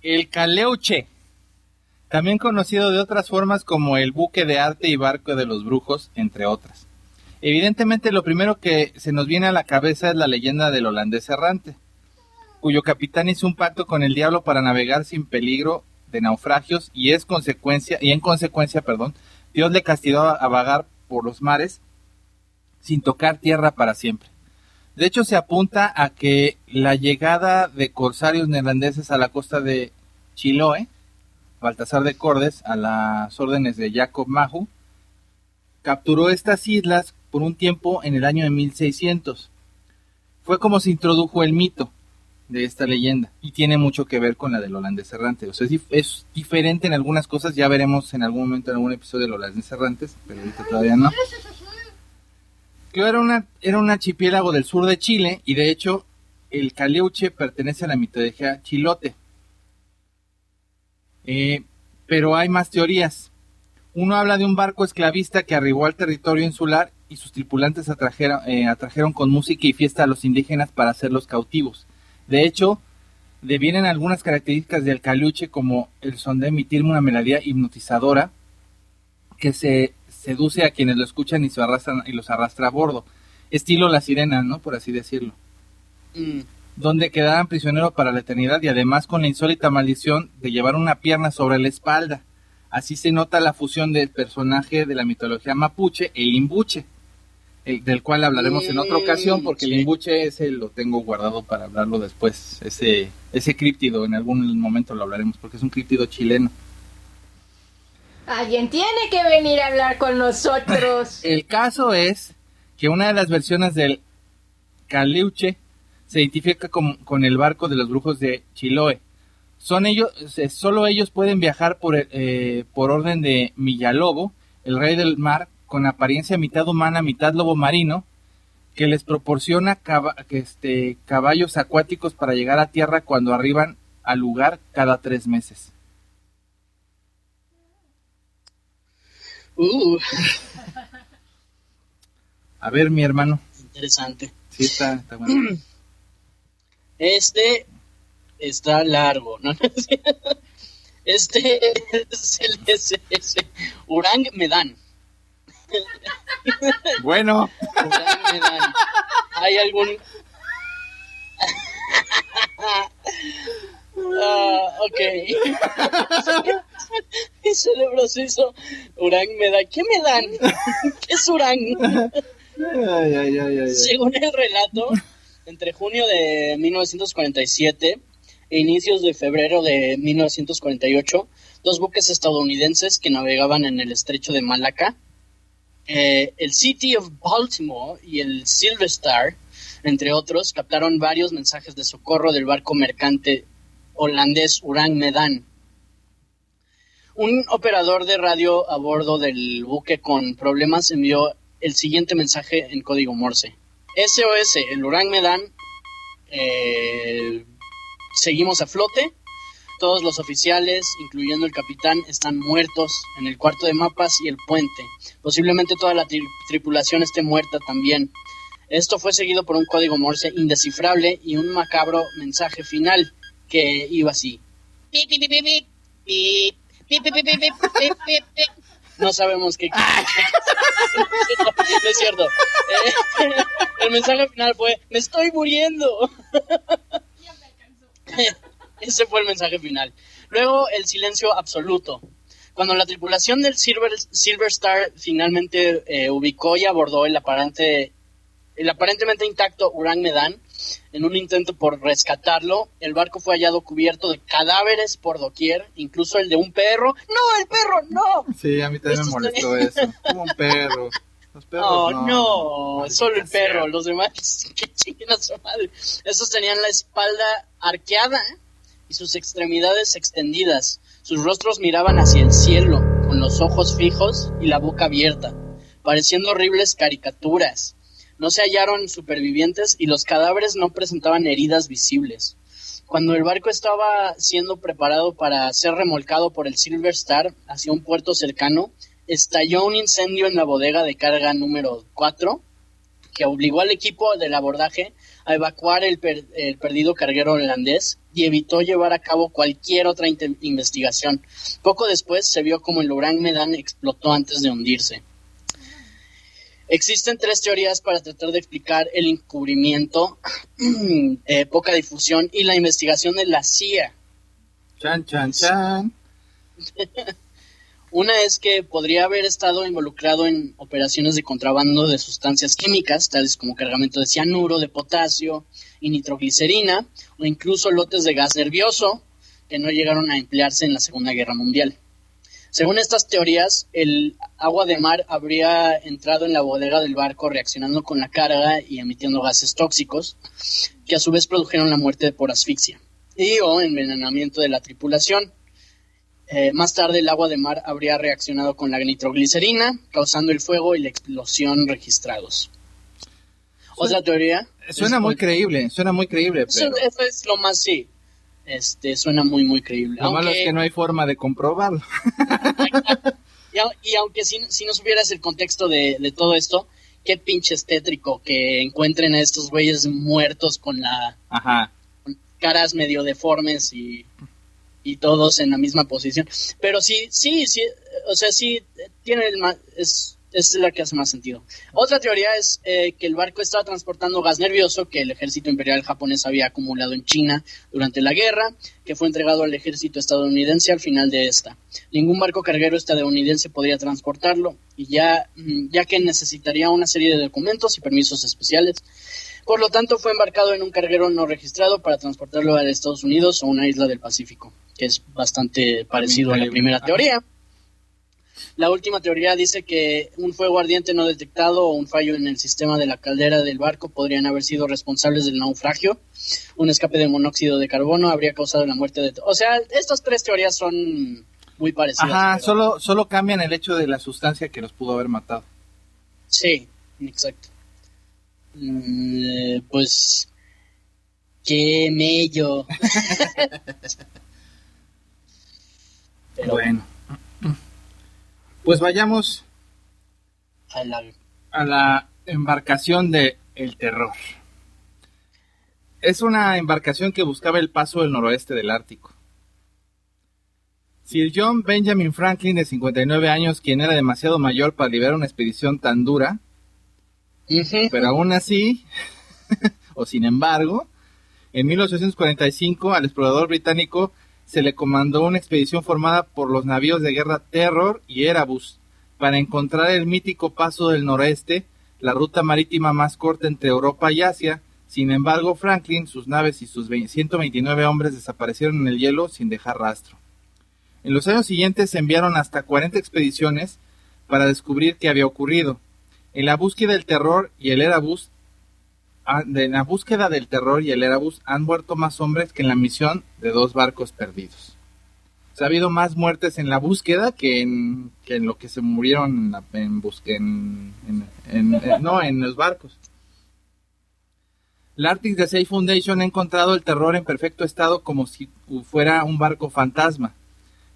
El Caleuche, también conocido de otras formas como el buque de arte y barco de los brujos, entre otras. Evidentemente lo primero que se nos viene a la cabeza es la leyenda del holandés errante, cuyo capitán hizo un pacto con el diablo para navegar sin peligro de naufragios y en consecuencia, Dios le castigó a vagar por los mares sin tocar tierra para siempre. De hecho, se apunta a que la llegada de corsarios neerlandeses a la costa de Chiloé, Baltasar de Cordes, a las órdenes de Jacob Mahu, capturó estas islas por un tiempo en el año de 1600. Fue como se introdujo el mito de esta leyenda y tiene mucho que ver con la del holandés errante. O sea, es diferente en algunas cosas, ya veremos en algún momento en algún episodio del holandés errante, pero ahorita todavía no. Era un archipiélago del sur de Chile y de hecho el Caleuche pertenece a la mitología chilote. Pero hay más teorías. Uno habla de un barco esclavista que arribó al territorio insular y sus tripulantes atrajeron con música y fiesta a los indígenas para hacerlos cautivos. De hecho, devienen algunas características del Caleuche como el son de emitir una melodía hipnotizadora que se seduce a quienes lo escuchan y los arrastra a bordo. Estilo La Sirena, ¿no? Por así decirlo. Donde quedaban prisioneros para la eternidad y además con la insólita maldición de llevar una pierna sobre la espalda. Así se nota la fusión del personaje de la mitología mapuche, el Imbuche, del cual hablaremos en otra ocasión, porque sí. El Imbuche ese lo tengo guardado para hablarlo después. Ese críptido en algún momento lo hablaremos, porque es un críptido chileno. Alguien tiene que venir a hablar con nosotros. El caso es que una de las versiones del Caleuche se identifica con el barco de los brujos de Chiloé. Solo ellos pueden viajar por orden de Millalobo, el rey del mar, con apariencia mitad humana, mitad lobo marino, que les proporciona caballos acuáticos para llegar a tierra cuando arriban al lugar cada 3 meses. A ver, mi hermano. Interesante. Sí, está bueno. Está largo, ¿no? Es el Urang Medan. Bueno. Urang Medan. ¿Hay algún...? Ok. Mi cerebro se hizo Urang Medan. ¿Qué me dan? ¿Qué es Urang? Ay. Según el relato, entre junio de 1947 e inicios de febrero de 1948, 2 buques estadounidenses que navegaban en el estrecho de Malaca, el City of Baltimore y el Silver Star, entre otros, captaron varios mensajes de socorro del barco mercante holandés Urang Medan. Un operador de radio a bordo del buque con problemas envió el siguiente mensaje en código Morse: SOS, el Urang Medan, seguimos a flote. Todos los oficiales, incluyendo el capitán, están muertos en el cuarto de mapas y el puente. Posiblemente toda la tripulación esté muerta también. Esto fue seguido por un código Morse indescifrable y un macabro mensaje final que iba así: pip, pip, pip, pip, pip, pip, pip, pip, pip, pip, pip, pip. No sabemos qué. No es cierto. El mensaje final fue: me estoy muriendo. Ese fue el mensaje final. Luego el silencio absoluto. Cuando la tripulación del Silver Star finalmente ubicó y abordó el aparentemente intacto Urang Medan, en un intento por rescatarlo, el barco fue hallado cubierto de cadáveres por doquier, incluso el de un perro. ¡No, el perro, no! Sí, a mí también me molestó eso. Como un perro. Los perros no, solo el perro. Los demás, que chinguen a su madre. Esos tenían la espalda arqueada y sus extremidades extendidas. Sus rostros miraban hacia el cielo, con los ojos fijos y la boca abierta, pareciendo horribles caricaturas. No se hallaron supervivientes y los cadáveres no presentaban heridas visibles. Cuando el barco estaba siendo preparado para ser remolcado por el Silver Star hacia un puerto cercano, estalló un incendio en la bodega de carga número 4, que obligó al equipo del abordaje a evacuar el perdido carguero holandés y evitó llevar a cabo cualquier otra investigación. Poco después se vio como el Urang Medan explotó antes de hundirse. Existen 3 teorías para tratar de explicar el encubrimiento, poca difusión y la investigación de la CIA. Chan, chan, chan. Una es que podría haber estado involucrado en operaciones de contrabando de sustancias químicas, tales como cargamento de cianuro, de potasio y nitroglicerina, o incluso lotes de gas nervioso que no llegaron a emplearse en la Segunda Guerra Mundial. Según estas teorías, el agua de mar habría entrado en la bodega del barco reaccionando con la carga y emitiendo gases tóxicos, que a su vez produjeron la muerte por asfixia y o envenenamiento de la tripulación. Más tarde el agua de mar habría reaccionado con la nitroglicerina, causando el fuego y la explosión registrados. Otra teoría... Suena muy creíble, pero... Eso es lo más, sí. Suena muy, muy creíble. Lo malo es que no hay forma de comprobarlo. Y aunque si no supieras el contexto de todo esto, qué pinche tétrico que encuentren a estos güeyes muertos con con caras medio deformes y todos en la misma posición. Pero sí, o sea, sí tiene es la que hace más sentido. Otra teoría es que el barco estaba transportando gas nervioso que el ejército imperial japonés había acumulado en China durante la guerra, que fue entregado al ejército estadounidense al final de esta. Ningún barco carguero estadounidense podría transportarlo, y ya que necesitaría una serie de documentos y permisos especiales. Por lo tanto, fue embarcado en un carguero no registrado para transportarlo a Estados Unidos o una isla del Pacífico, que es bastante parecido a la primera teoría. La última teoría dice que un fuego ardiente no detectado o un fallo en el sistema de la caldera del barco podrían haber sido responsables del naufragio. Un escape de monóxido de carbono habría causado la muerte de... O sea, estas tres teorías son muy parecidas. Pero... solo cambian el hecho de la sustancia que los pudo haber matado. Sí, exacto. Pues... ¡Qué mello! Pero... Bueno. Pues vayamos a la embarcación de El Terror. Es una embarcación que buscaba el paso del noroeste del Ártico. Sir John Benjamin Franklin, de 59 años, quien era demasiado mayor para liberar una expedición tan dura, pero aún así, o sin embargo, en 1845 al explorador británico se le comandó una expedición formada por los navíos de guerra Terror y Erebus para encontrar el mítico paso del noreste, la ruta marítima más corta entre Europa y Asia. Sin embargo, Franklin, sus naves y sus 129 hombres desaparecieron en el hielo sin dejar rastro. En los años siguientes se enviaron hasta 40 expediciones para descubrir qué había ocurrido. En la búsqueda del Terror y el Erebus han muerto más hombres que en la misión de 2 barcos perdidos. O sea, ha habido más muertes en la búsqueda que en lo que se murieron en los barcos. La Arctic Sea Foundation ha encontrado el Terror en perfecto estado como si fuera un barco fantasma.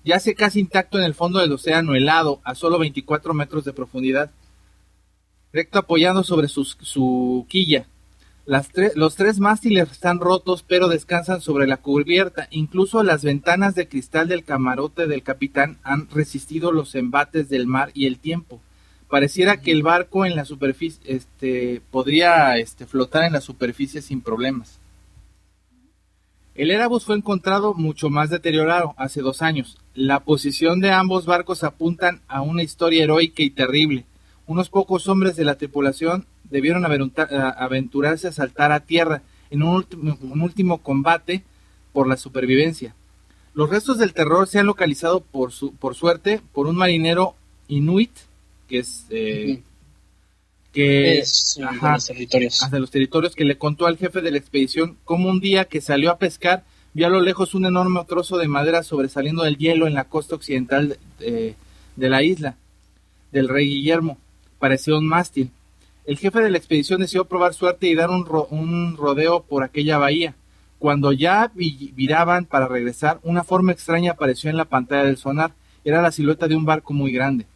Yace casi intacto en el fondo del océano helado, a solo 24 metros de profundidad, recto apoyando sobre su quilla. Los 3 mástiles están rotos, pero descansan sobre la cubierta. Incluso las ventanas de cristal del camarote del capitán han resistido los embates del mar y el tiempo. Pareciera que el barco en la superficie podría flotar en la superficie sin problemas. El Erebus fue encontrado mucho más deteriorado hace 2 años. La posición de ambos barcos apuntan a una historia heroica y terrible. Unos pocos hombres de la tripulación debieron aventurarse a saltar a tierra en un último combate por la supervivencia. Los restos del Terror se han localizado por suerte por un marinero inuit que es de los territorios, que le contó al jefe de la expedición cómo un día que salió a pescar vio a lo lejos un enorme trozo de madera sobresaliendo del hielo en la costa occidental de la isla del Rey Guillermo. Parecía un mástil. El jefe de la expedición decidió probar suerte y dar un rodeo por aquella bahía. Cuando ya viraban para regresar, una forma extraña apareció en la pantalla del sonar. Era la silueta de un barco muy grande.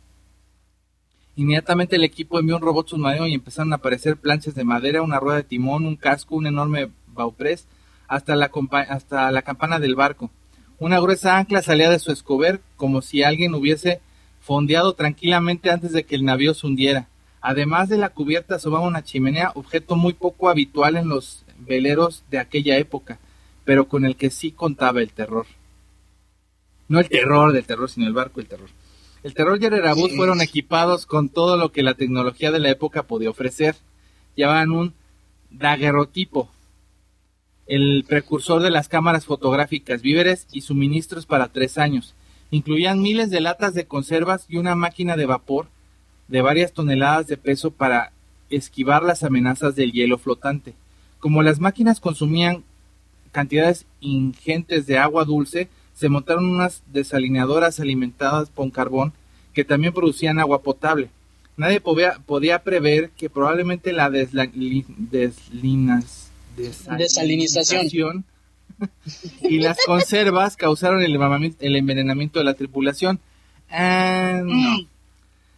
Inmediatamente el equipo envió un robot submarino y empezaron a aparecer planchas de madera, una rueda de timón, un casco, un enorme bauprés, hasta la campana del barco. Una gruesa ancla salía de su escober, como si alguien hubiese fondeado tranquilamente antes de que el navío se hundiera. Además de la cubierta asomaba una chimenea, objeto muy poco habitual en los veleros de aquella época, pero con el que sí contaba el Terror. No el terror del terror, sino el barco del terror. El terror y el Erebus fueron equipados con todo lo que la tecnología de la época podía ofrecer. Llevaban un daguerrotipo, el precursor de las cámaras fotográficas, víveres y suministros para 3 años. Incluían miles de latas de conservas y una máquina de vapor de varias toneladas de peso para esquivar las amenazas del hielo flotante. Como las máquinas consumían cantidades ingentes de agua dulce, se montaron unas desalinadoras alimentadas con carbón que también producían agua potable. Nadie podía prever que probablemente la desalinización y las conservas causaron el envenenamiento de la tripulación. No.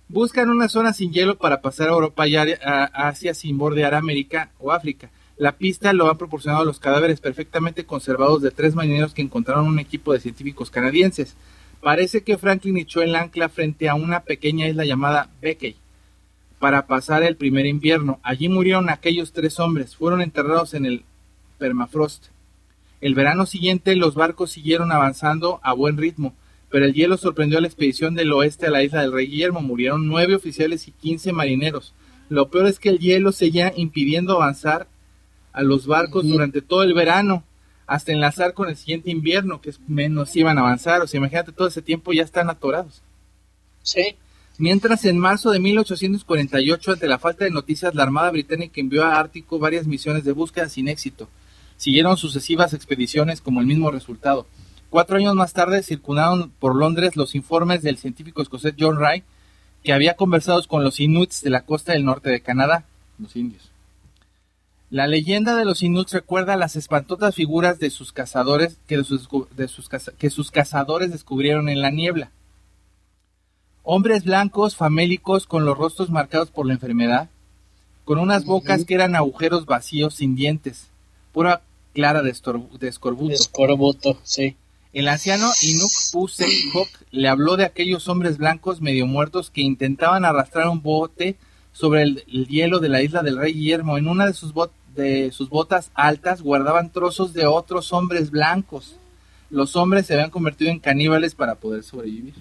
Buscan una zona sin hielo para pasar a Europa y a Asia sin bordear América o África. La pista lo han proporcionado los cadáveres perfectamente conservados de 3 marineros que encontraron un equipo de científicos canadienses. Parece que Franklin echó el ancla frente a una pequeña isla llamada Beckey para pasar el primer invierno. Allí murieron aquellos 3 hombres. Fueron enterrados en el permafrost. El verano siguiente los barcos siguieron avanzando a buen ritmo, pero el hielo sorprendió a la expedición del oeste a la isla del Rey Guillermo. Murieron 9 oficiales y 15 marineros. Lo peor es que el hielo seguía impidiendo avanzar a los barcos durante todo el verano, hasta enlazar con el siguiente invierno, que es menos iban a avanzar. O sea, imagínate, todo ese tiempo ya están atorados. Sí. Mientras, en marzo de 1848, ante la falta de noticias, la Armada Británica envió a Ártico varias misiones de búsqueda sin éxito. Siguieron sucesivas expediciones como el mismo resultado. 4 años más tarde circularon por Londres los informes del científico escocés John Wright, que había conversado con los Inuits de la costa del norte de Canadá, los indios. La leyenda de los Inuits recuerda las espantosas figuras de sus cazadores que sus cazadores descubrieron en la niebla. Hombres blancos, famélicos, con los rostros marcados por la enfermedad, con unas bocas que eran agujeros vacíos sin dientes, pura clara de escorbuto. Escorbuto, sí. El anciano Inuk Pusek le habló de aquellos hombres blancos medio muertos que intentaban arrastrar un bote sobre el hielo de la isla del Rey Guillermo. En una de sus botas altas guardaban trozos de otros hombres blancos. Los hombres se habían convertido en caníbales para poder sobrevivir.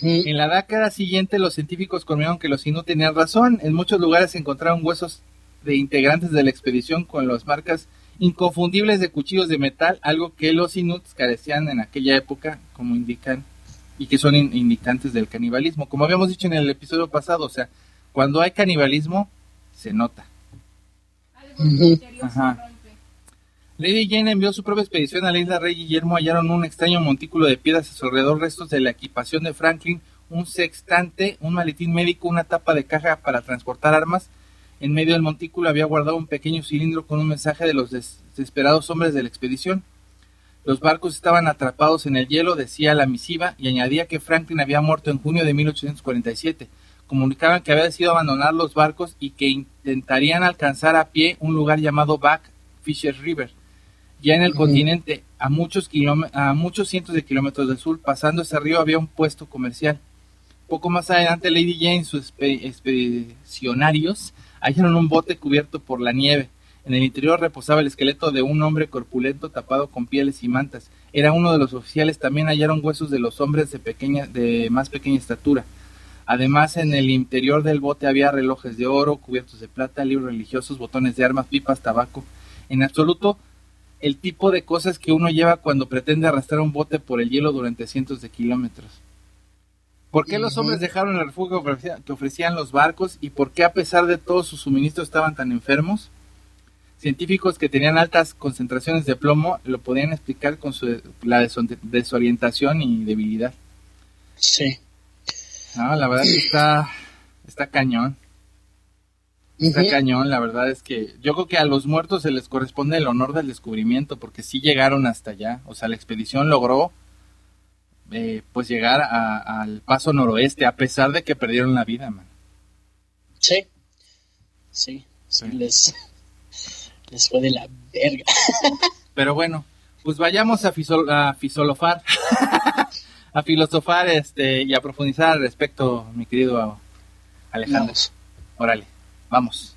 En la década siguiente, los científicos confirmaron que los Inuit tenían razón. En muchos lugares se encontraron huesos de integrantes de la expedición con las marcas inconfundibles de cuchillos de metal, algo que los Inuits carecían en aquella época, como indican, y que son indicantes del canibalismo. Como habíamos dicho en el episodio pasado, o sea, cuando hay canibalismo, se nota. Ajá. Lady Jane envió su propia expedición a la isla Rey Guillermo. Hallaron un extraño montículo de piedras a su alrededor, restos de la equipación de Franklin, un sextante, un maletín médico, una tapa de caja para transportar armas. En medio del montículo había guardado un pequeño cilindro con un mensaje de los desesperados hombres de la expedición. Los barcos estaban atrapados en el hielo, decía la misiva, y añadía que Franklin había muerto en junio de 1847. Comunicaban que había decidido abandonar los barcos y que intentarían alcanzar a pie un lugar llamado Back Fisher River, ya en el continente, a muchos cientos de kilómetros del sur. Pasando ese río había un puesto comercial. Poco más adelante, Lady Jane y sus expedicionarios hallaron un bote cubierto por la nieve. En el interior reposaba el esqueleto de un hombre corpulento tapado con pieles y mantas. Era uno de los oficiales. También hallaron huesos de los hombres de más pequeña estatura. Además, en el interior del bote había relojes de oro, cubiertos de plata, libros religiosos, botones de armas, pipas, tabaco. En absoluto, el tipo de cosas que uno lleva cuando pretende arrastrar un bote por el hielo durante cientos de kilómetros. ¿Por qué los hombres dejaron el refugio que ofrecían los barcos? ¿Y por qué, a pesar de todos sus suministros, estaban tan enfermos? Científicos que tenían altas concentraciones de plomo lo podían explicar con la desorientación y debilidad. Sí. No, la verdad que está cañón. Está cañón, la verdad es que yo creo que a los muertos se les corresponde el honor del descubrimiento, porque sí llegaron hasta allá. O sea, la expedición logró pues llegar al paso noroeste, a pesar de que perdieron la vida, man. Sí. Les fue de la verga. Pero bueno, pues vayamos a filosofar a filosofar y a profundizar al respecto, mi querido Alejandro. Vamos. Órale, vamos.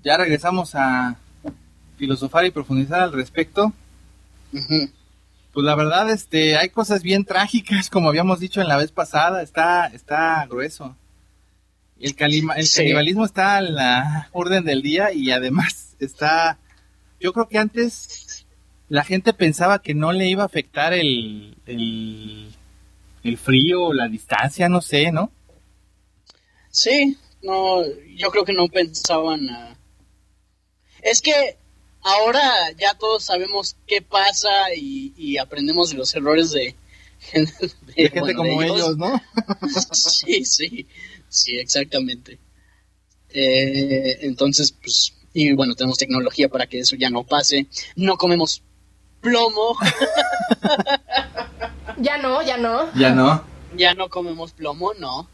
ya regresamos a filosofar y profundizar al respecto. Ujú. Pues la verdad, hay cosas bien trágicas, como habíamos dicho en la vez pasada, está grueso. El Sí. canibalismo está a la orden del día y además yo creo que antes la gente pensaba que no le iba a afectar el frío o la distancia, no sé, ¿no? Sí, no, yo creo que no pensaban. Es que ahora ya todos sabemos qué pasa y aprendemos de los errores de De gente bueno, como de ellos, ¿no? Sí, exactamente. Entonces, pues, y bueno, tenemos tecnología para que eso ya no pase. No comemos plomo, Ya no. Ya no. ya no comemos plomo, no.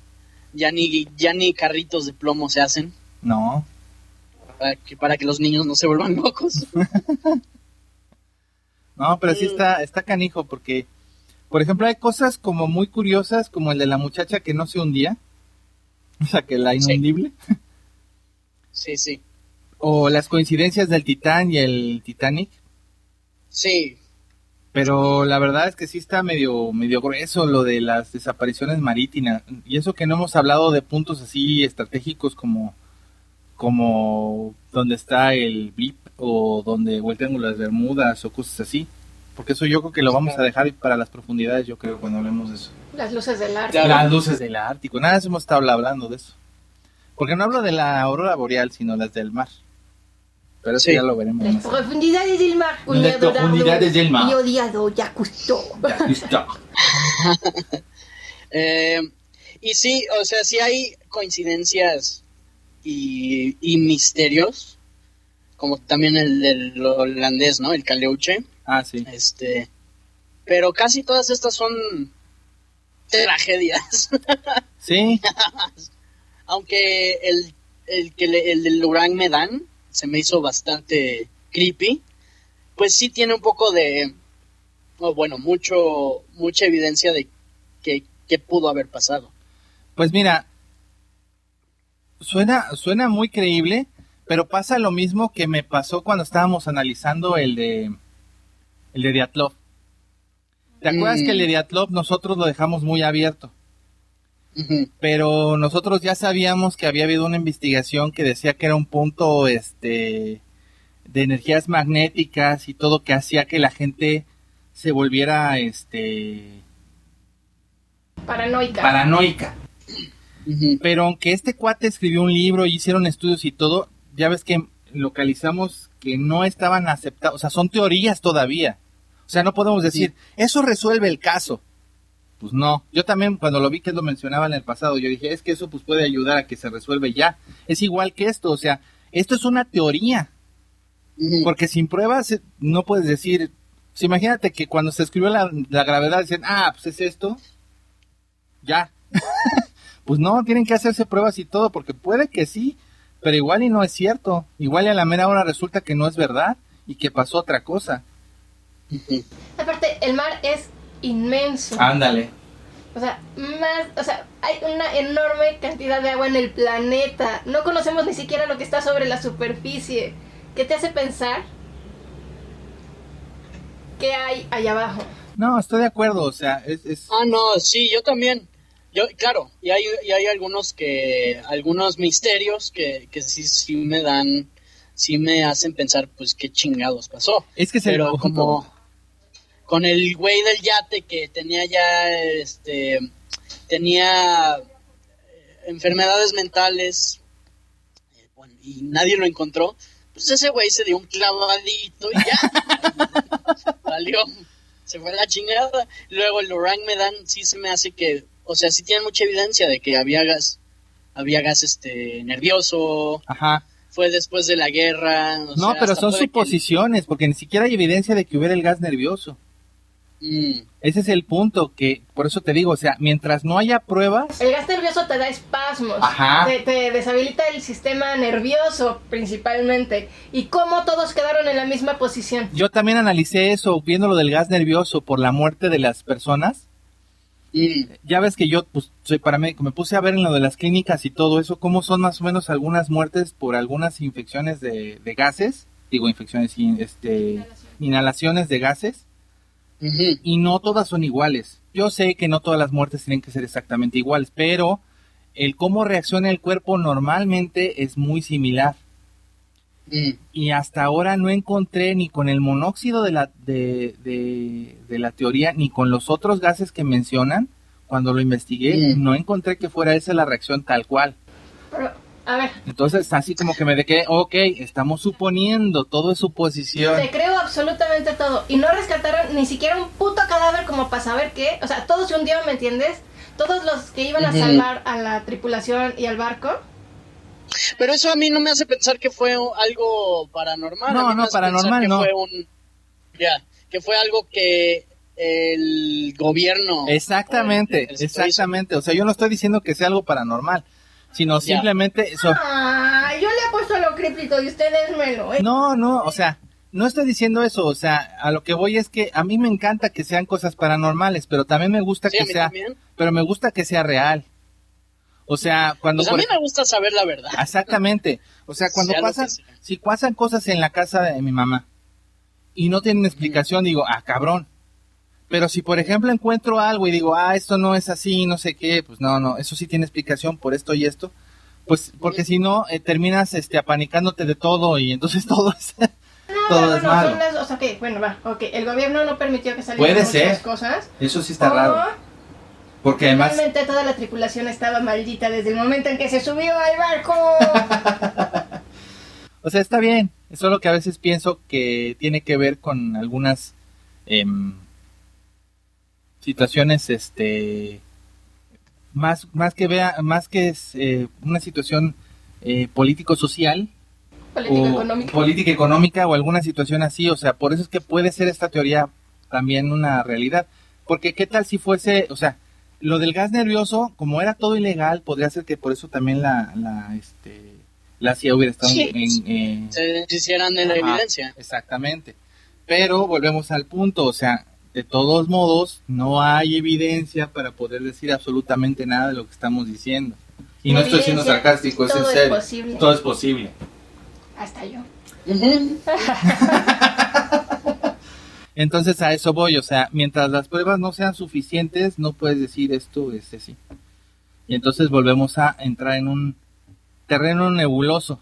Ya ni carritos de plomo se hacen No. para que los niños no se vuelvan locos. No, pero sí está canijo porque, por ejemplo, hay cosas como muy curiosas, como el de la muchacha que no se hundía, o sea, que la inundible, Sí, o las coincidencias del Titán y el Titanic, sí. pero la verdad es que sí está medio grueso lo de las desapariciones marítimas, y eso que no hemos hablado de puntos así estratégicos como donde está el Blip o el Triángulo de las Bermudas o cosas así. Porque eso yo creo que lo vamos a dejar para las profundidades, yo creo, cuando hablemos de eso. Las luces del arte. Claro. Las luces del Ártico. Nada más hemos estado hablando de eso. Porque no hablo de la aurora boreal, sino las del mar. Pero eso Sí. ya lo veremos Las más. profundidades del mar, Las cuñado profundidades del mar. mi odiado Yakusto. Ya está. Y sí, o sea, sí hay coincidencias y misterios, como también el del holandés, ¿no? El Caleuche. Ah, sí. Pero casi todas estas son tragedias. Sí, Aunque el del Lurang Medan se me hizo bastante creepy, pues sí tiene un poco de, bueno, mucha evidencia de que pudo haber pasado. pues mira, suena muy creíble, pero pasa lo mismo que me pasó cuando estábamos analizando el de Dyatlov. ¿Te acuerdas que el de Dyatlov nosotros lo dejamos muy abierto? Ujú. Pero nosotros ya sabíamos que había habido una investigación que decía que era un punto de energías magnéticas y todo que hacía que la gente se volviera paranoica. Ujú. Pero aunque este cuate escribió un libro y hicieron estudios y todo, ya ves que localizamos que no estaban aceptados, o sea, son teorías todavía. O sea, no podemos decir, eso resuelve el caso. Pues no, yo también cuando lo vi que lo mencionaba en el pasado, yo dije, es que eso pues puede ayudar a que se resuelve ya. Es igual que esto, o sea, esto es una teoría, Ujú. porque sin pruebas no puedes decir, pues imagínate que cuando se escribió la gravedad decían, pues es esto, ya. Pues no, tienen que hacerse pruebas y todo, porque puede que sí, pero igual y no es cierto, igual y a la mera hora resulta que no es verdad y que pasó otra cosa. Ujú. Aparte, el mar es inmenso. Ándale. O sea, hay una enorme cantidad de agua en el planeta. No conocemos ni siquiera lo que está sobre la superficie. ¿Qué te hace pensar qué hay allá abajo? No, estoy de acuerdo, o sea, es... No, sí, yo también. Claro, y hay algunos misterios que sí me hacen pensar, pues, qué chingados pasó. Es que es el Pero punto. como con el güey del yate que tenía tenía enfermedades mentales, bueno, y nadie lo encontró, pues ese güey se dio un clavadito y ya, valió, se fue a la chingada. Luego el Lurang Medan sí se me hace que, o sea, sí tiene mucha evidencia de que había gas nervioso, Ajá. fue después de la guerra. No, pero son suposiciones, porque ni siquiera hay evidencia de que hubiera el gas nervioso. Ese es el punto, que por eso te digo, o sea, mientras no haya pruebas... El gas nervioso te da espasmos. Ajá. Te deshabilita el sistema nervioso principalmente. Y cómo todos quedaron en la misma posición. Yo también analicé eso, viendo lo del gas nervioso por la muerte de las personas. Ya ves que yo pues soy paramédico, me puse a ver en lo de las clínicas y todo eso, cómo son más o menos algunas muertes por algunas infecciones de gases, inhalaciones de gases, y no todas son iguales. Yo sé que no todas las muertes tienen que ser exactamente iguales, pero el cómo reacciona el cuerpo normalmente es muy similar. Y hasta ahora no encontré ni con el monóxido de la teoría, ni con los otros gases que mencionan, cuando lo investigué, no encontré que fuera esa la reacción tal cual. Pero, a ver. Entonces, así como que me quedé, ok, estamos suponiendo, todo es suposición. Te creo absolutamente todo. Y no rescataron ni siquiera un puto cadáver como para saber qué. O sea, todo se hundió, ¿me entiendes? Todos los que iban a salvar a la tripulación y al barco. Pero eso a mí no me hace pensar que fue algo paranormal. No, paranormal no. Que fue algo que el gobierno... Exactamente. O sea, yo no estoy diciendo que sea algo paranormal, sino simplemente eso. Yo le apuesto a lo críptico y ustedes No, o sea, no estoy diciendo eso, o sea, a lo que voy es que a mí me encanta que sean cosas paranormales, pero también me gusta me gusta que sea real. O sea, cuando... Pues a mí me gusta saber la verdad. Exactamente. O sea, cuando si pasan cosas en la casa de mi mamá y no tienen explicación, digo, cabrón. Pero si, por ejemplo, encuentro algo y digo, esto no es así, no sé qué, pues no, eso sí tiene explicación por esto y esto. Pues, porque si no, terminas apanicándote de todo y entonces todo es... todo es malo. El gobierno no permitió que salieran muchas cosas. Eso sí está raro. Porque además... Realmente toda la tripulación estaba maldita desde el momento en que se subió al barco. O sea, está bien. Es solo que a veces pienso que tiene que ver con algunas situaciones, más que una situación político-social, política económica o alguna situación así. O sea, por eso es que puede ser esta teoría también una realidad. Porque qué tal si fuese, o sea, lo del gas nervioso, como era todo ilegal, podría ser que por eso también la CIA hubiera estado se hicieran de la evidencia. Exactamente. Pero volvemos al punto, o sea, de todos modos, no hay evidencia para poder decir absolutamente nada de lo que estamos diciendo. Y no estoy siendo sarcástico, es en serio. Todo es posible. Hasta yo. Entonces a eso voy, o sea, mientras las pruebas no sean suficientes, no puedes decir esto es así. Y entonces volvemos a entrar en un terreno nebuloso.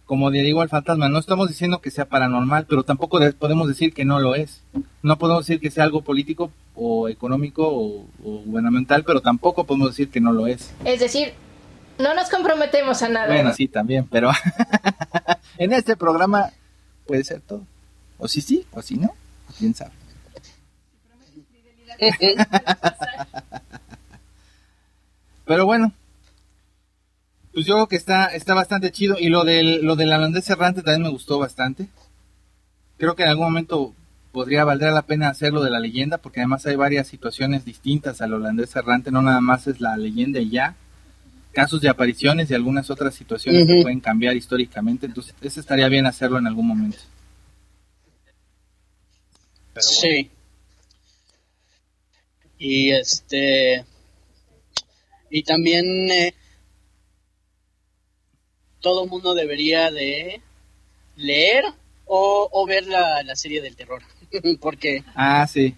Como le digo al fantasma, no estamos diciendo que sea paranormal, pero tampoco podemos decir que no lo es. No podemos decir que sea algo político o económico o gubernamental, pero tampoco podemos decir que no lo es. Es decir, no nos comprometemos a nada. Bueno, sí, también, pero en este programa puede ser todo. O sí, o sí no. ¿Quién sabe? Pero bueno, pues yo creo que está bastante chido. Y lo del holandés errante también me gustó bastante. Creo que en algún momento valdría la pena hacerlo de la leyenda, porque además hay varias situaciones distintas al holandés errante. No nada más es la leyenda y ya. Casos de apariciones y algunas otras situaciones que pueden cambiar históricamente. Entonces, eso estaría bien hacerlo en algún momento. Pero bueno. Sí. Y también todo mundo debería de leer o ver la serie del terror. Porque sí.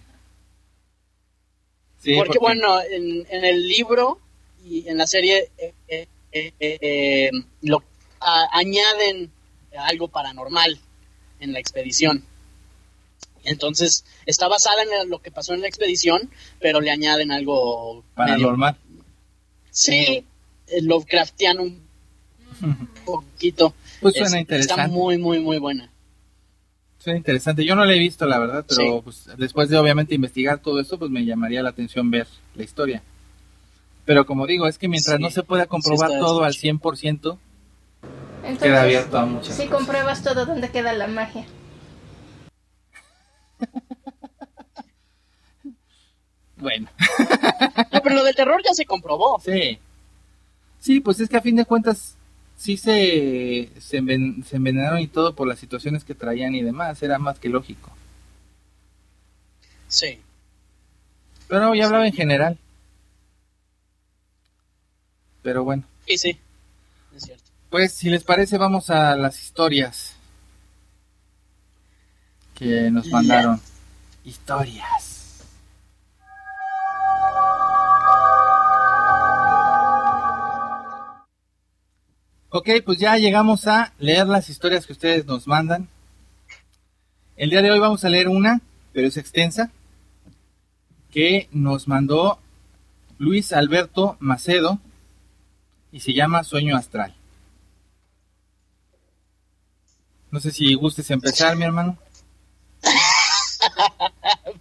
porque bueno, en el libro y en la serie añaden algo paranormal en la expedición. Entonces, está basada en lo que pasó en la expedición, pero le añaden algo paranormal. Sí, Lovecraftiano un poquito. Pues suena interesante. Está muy, muy, muy buena. Suena interesante. Yo no la he visto, la verdad, pero pues, después de obviamente investigar todo esto, pues me llamaría la atención ver la historia. Pero como digo, es que mientras no se pueda comprobar todo al 100%, entonces, queda abierto a muchas cosas. Compruebas todo, ¿dónde queda la magia? Bueno. No, pero lo del terror ya se comprobó. Sí, pues es que a fin de cuentas sí se envenenaron y todo por las situaciones que traían y demás, era más que lógico. Sí. Pero ya hablaba en general. pero bueno. Y sí, es cierto. Pues si les parece vamos a las historias que nos mandaron. Historias. Ok, pues ya llegamos a leer las historias que ustedes nos mandan. El día de hoy vamos a leer una, pero es extensa, que nos mandó Luis Alberto Macedo y se llama Sueño Astral. No sé si gustes empezar, mi hermano.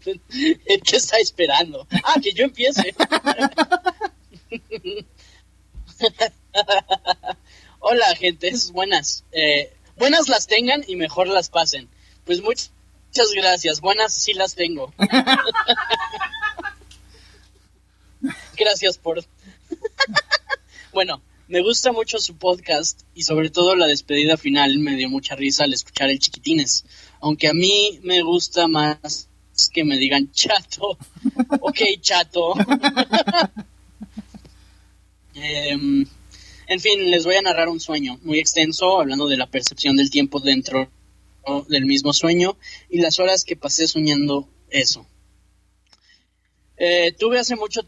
¿Qué está esperando? Ah, que yo empiece. Hola, gentes, buenas. Buenas las tengan y mejor las pasen. Pues muchas gracias, buenas sí las tengo. Gracias por... Bueno, me gusta mucho su podcast y sobre todo la despedida final me dio mucha risa al escuchar el Chiquitines. Aunque a mí me gusta más que me digan chato. Ok, chato. En fin, les voy a narrar un sueño muy extenso, hablando de la percepción del tiempo dentro del mismo sueño y las horas que pasé soñando eso. Tuve hace mucho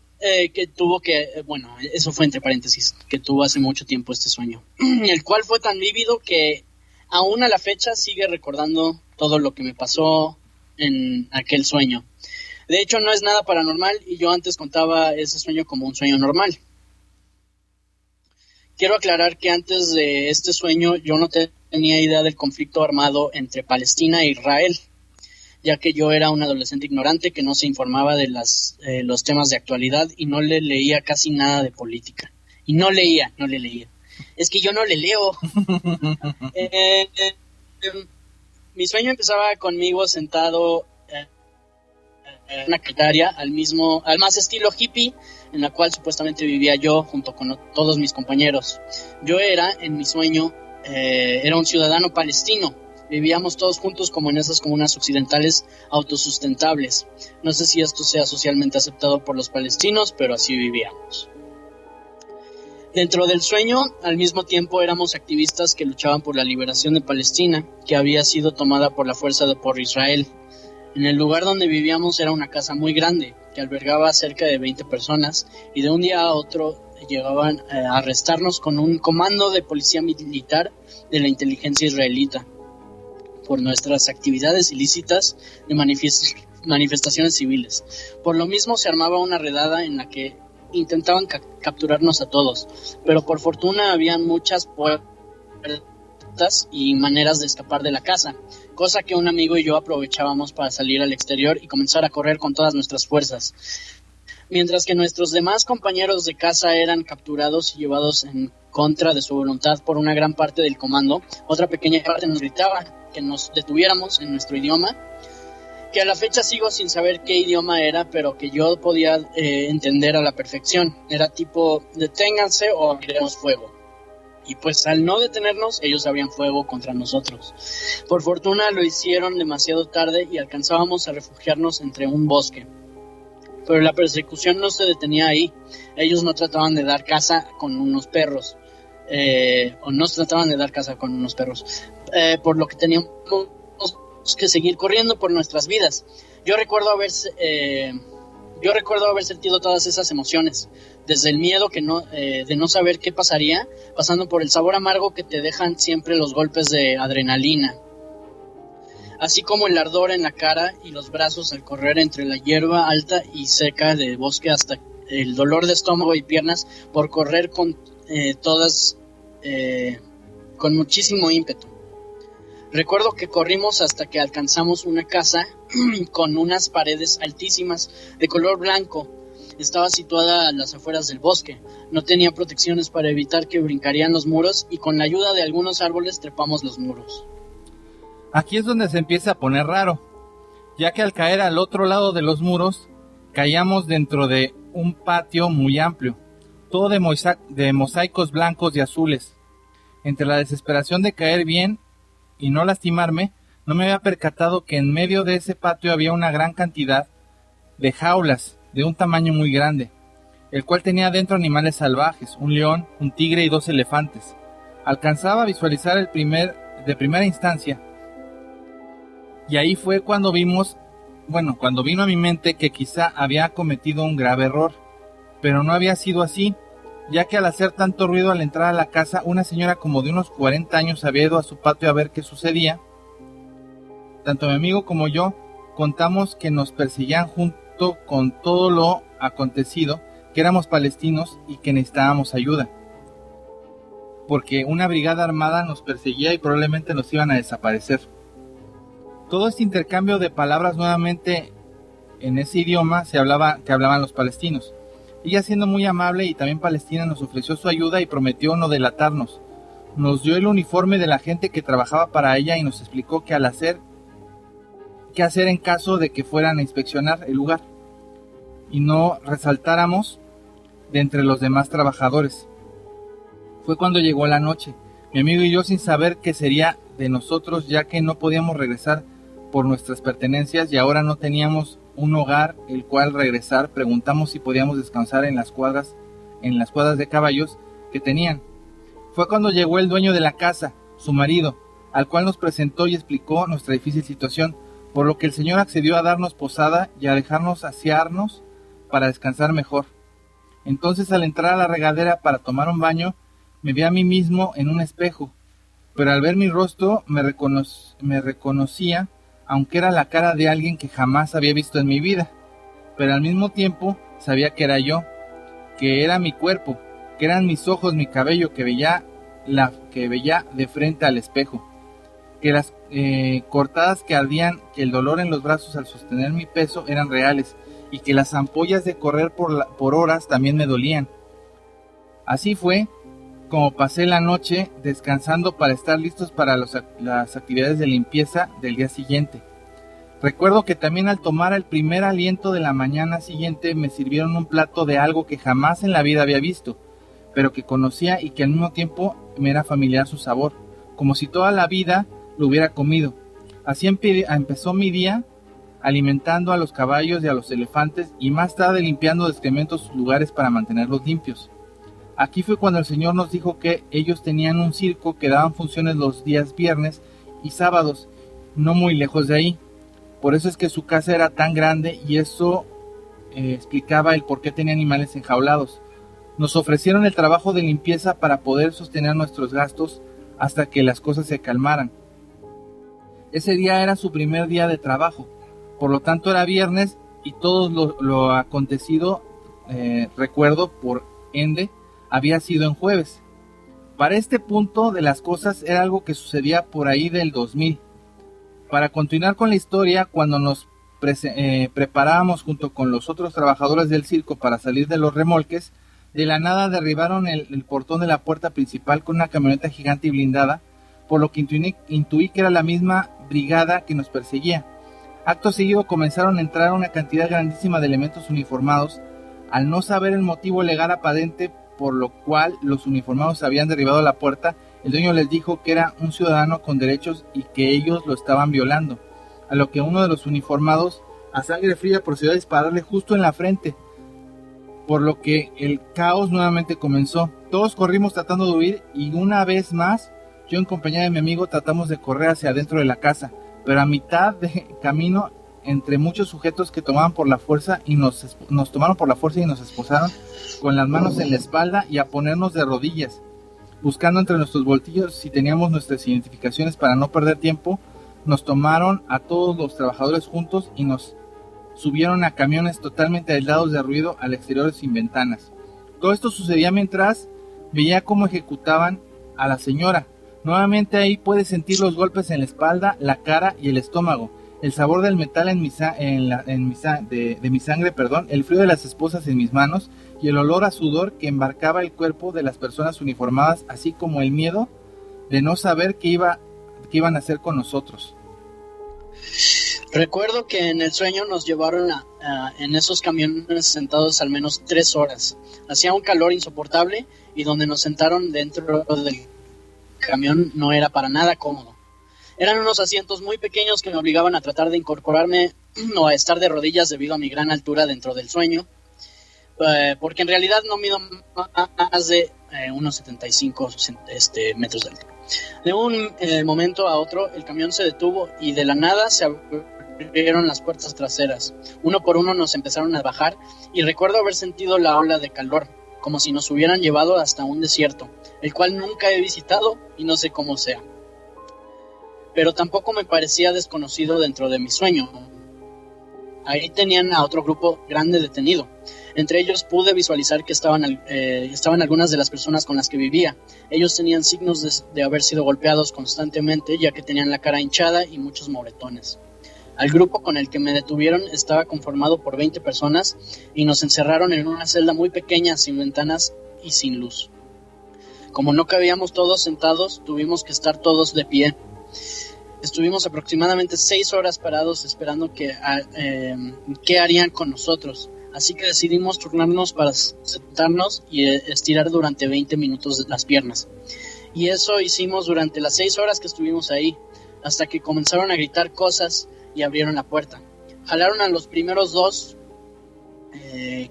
bueno, eso fue entre paréntesis, que tuvo hace mucho tiempo este sueño, el cual fue tan vívido que aún a la fecha sigue recordando todo lo que me pasó en aquel sueño. De hecho, no es nada paranormal y yo antes contaba ese sueño como un sueño normal. Quiero aclarar que antes de este sueño yo no tenía idea del conflicto armado entre Palestina e Israel, ya que yo era un adolescente ignorante que no se informaba de los temas de actualidad y no le leía casi nada de política. Y no le leía. Es que yo no le leo. Mi sueño empezaba conmigo sentado en una secretaria al más estilo hippie, en la cual supuestamente vivía yo junto con todos mis compañeros. Yo era, en mi sueño, era un ciudadano palestino. Vivíamos todos juntos como en esas comunas occidentales autosustentables. No sé si esto sea socialmente aceptado por los palestinos, pero así vivíamos. Dentro del sueño, al mismo tiempo éramos activistas que luchaban por la liberación de Palestina, que había sido tomada por la fuerza por Israel. En el lugar donde vivíamos era una casa muy grande, que albergaba cerca de 20 personas, y de un día a otro llegaban a arrestarnos con un comando de policía militar de la inteligencia israelita por nuestras actividades ilícitas de manifestaciones civiles. Por lo mismo se armaba una redada en la que intentaban capturarnos a todos, pero por fortuna habían muchas puertas y maneras de escapar de la casa, cosa que un amigo y yo aprovechábamos para salir al exterior y comenzar a correr con todas nuestras fuerzas. Mientras que nuestros demás compañeros de casa eran capturados y llevados en contra de su voluntad por una gran parte del comando, otra pequeña parte nos gritaba que nos detuviéramos en nuestro idioma, que a la fecha sigo sin saber qué idioma era, pero que yo podía entender a la perfección. Era tipo, deténganse o abriremos fuego. Y pues al no detenernos, ellos abrían fuego contra nosotros. Por fortuna lo hicieron demasiado tarde y alcanzábamos a refugiarnos entre un bosque. Pero la persecución no se detenía ahí. Ellos no trataban de dar caza con unos perros. Por lo que teníamos que seguir corriendo por nuestras vidas. Yo recuerdo haber sentido todas esas emociones, desde el miedo de no saber qué pasaría, pasando por el sabor amargo que te dejan siempre los golpes de adrenalina, así como el ardor en la cara y los brazos al correr entre la hierba alta y seca del bosque, hasta el dolor de estómago y piernas por correr con muchísimo ímpetu. Recuerdo que corrimos hasta que alcanzamos una casa con unas paredes altísimas de color blanco. Estaba situada a las afueras del bosque. No tenía protecciones para evitar que brincarían los muros y con la ayuda de algunos árboles trepamos los muros. Aquí es donde se empieza a poner raro, ya que al caer al otro lado de los muros, caíamos dentro de un patio muy amplio, todo de mosaicos blancos y azules. Entre la desesperación de caer bien y no lastimarme, no me había percatado que en medio de ese patio había una gran cantidad de jaulas de un tamaño muy grande. el cual tenía dentro animales salvajes, un león, un tigre y 2 elefantes. Alcanzaba a visualizar de primera instancia, y ahí fue cuando cuando vino a mi mente que quizá había cometido un grave error, pero no había sido así, ya que al hacer tanto ruido al entrar a la casa, una señora como de unos 40 años había ido a su patio a ver qué sucedía. Tanto mi amigo como yo contamos que nos perseguían junto con todo lo acontecido, que éramos palestinos y que necesitábamos ayuda, porque una brigada armada nos perseguía y probablemente nos iban a desaparecer. Todo este intercambio de palabras nuevamente en ese idioma que hablaban los palestinos. Ella, siendo muy amable y también palestina, nos ofreció su ayuda y prometió no delatarnos. Nos dio el uniforme de la gente que trabajaba para ella y nos explicó qué hacer en caso de que fueran a inspeccionar el lugar y no resaltáramos de entre los demás trabajadores. Fue cuando llegó la noche, mi amigo y yo, sin saber qué sería de nosotros, ya que no podíamos regresar por nuestras pertenencias y ahora no teníamos un hogar el cual regresar. Preguntamos si podíamos descansar en las cuadras de caballos que tenían. Fue cuando llegó el dueño de la casa, su marido, al cual nos presentó y explicó nuestra difícil situación, por lo que el señor accedió a darnos posada y a dejarnos asearnos para descansar mejor. Entonces, al entrar a la regadera para tomar un baño, me vi a mí mismo en un espejo, pero al ver mi rostro me reconocía, aunque era la cara de alguien que jamás había visto en mi vida, pero al mismo tiempo sabía que era yo, que era mi cuerpo, que eran mis ojos, mi cabello, que veía de frente al espejo, que las cortadas que ardían, que el dolor en los brazos al sostener mi peso eran reales, y que las ampollas de correr por horas también me dolían. Así fue como pasé la noche descansando para estar listos para las actividades de limpieza del día siguiente. Recuerdo que también al tomar el primer aliento de la mañana siguiente me sirvieron un plato de algo que jamás en la vida había visto, pero que conocía y que al mismo tiempo me era familiar su sabor, como si toda la vida lo hubiera comido. Así empezó mi día, alimentando a los caballos y a los elefantes, y más tarde limpiando de excrementos sus lugares para mantenerlos limpios. Aquí fue cuando el Señor nos dijo que ellos tenían un circo que daban funciones los días viernes y sábados, no muy lejos de ahí. Por eso es que su casa era tan grande, y eso explicaba el por qué tenía animales enjaulados. Nos ofrecieron el trabajo de limpieza para poder sostener nuestros gastos hasta que las cosas se calmaran. Ese día era su primer día de trabajo, por lo tanto era viernes, y todo lo acontecido, recuerdo por ende, había sido en jueves. Para este punto de las cosas era algo que sucedía por ahí del 2000. Para continuar con la historia, cuando nos preparábamos junto con los otros trabajadores del circo para salir de los remolques, de la nada derribaron el portón de la puerta principal con una camioneta gigante y blindada, por lo que intuí que era la misma brigada que nos perseguía. Acto seguido comenzaron a entrar una cantidad grandísima de elementos uniformados. Al no saber el motivo legal aparente por lo cual los uniformados habían derribado la puerta, el dueño les dijo que era un ciudadano con derechos y que ellos lo estaban violando, a lo que uno de los uniformados, a sangre fría, procedió a dispararle justo en la frente, por lo que el caos nuevamente comenzó. Todos corrimos tratando de huir, y una vez más, yo en compañía de mi amigo tratamos de correr hacia adentro de la casa, pero a mitad de camino, entre muchos sujetos que tomaban por la fuerza y nos tomaron por la fuerza y nos esposaron con las manos en la espalda y a ponernos de rodillas, buscando entre nuestros bolsillos si teníamos nuestras identificaciones. Para no perder tiempo, nos tomaron a todos los trabajadores juntos y nos subieron a camiones totalmente aislados de ruido al exterior sin ventanas. Todo esto sucedía mientras veía cómo ejecutaban a la señora. Nuevamente ahí puedes sentir los golpes en la espalda, la cara y el estómago, el sabor del metal de mi sangre, el frío de las esposas en mis manos y el olor a sudor que embarcaba el cuerpo de las personas uniformadas, así como el miedo de no saber qué iban a hacer con nosotros. Recuerdo que en el sueño nos llevaron en esos camiones sentados al menos 3 horas. Hacía un calor insoportable y donde nos sentaron dentro del camión no era para nada cómodo. Eran unos asientos muy pequeños que me obligaban a tratar de incorporarme o a estar de rodillas debido a mi gran altura dentro del sueño. porque en realidad no mido más de unos 75 metros de altura. De un momento a otro, el camión se detuvo y de la nada se abrieron las puertas traseras. Uno por uno nos empezaron a bajar y recuerdo haber sentido la ola de calor, como si nos hubieran llevado hasta un desierto, el cual nunca he visitado y no sé cómo sea. Pero tampoco me parecía desconocido dentro de mi sueño. Ahí tenían a otro grupo grande detenido. Entre ellos pude visualizar que estaban algunas de las personas con las que vivía. Ellos tenían signos de haber sido golpeados constantemente, ya que tenían la cara hinchada y muchos moretones. Al grupo con el que me detuvieron estaba conformado por 20 personas y nos encerraron en una celda muy pequeña, sin ventanas y sin luz. Como no cabíamos todos sentados, tuvimos que estar todos de pie. Estuvimos aproximadamente 6 horas parados esperando qué harían con nosotros. Así que decidimos turnarnos para sentarnos y estirar durante 20 minutos las piernas. Y eso hicimos durante las 6 horas que estuvimos ahí, hasta que comenzaron a gritar cosas y abrieron la puerta. Jalaron a los primeros 2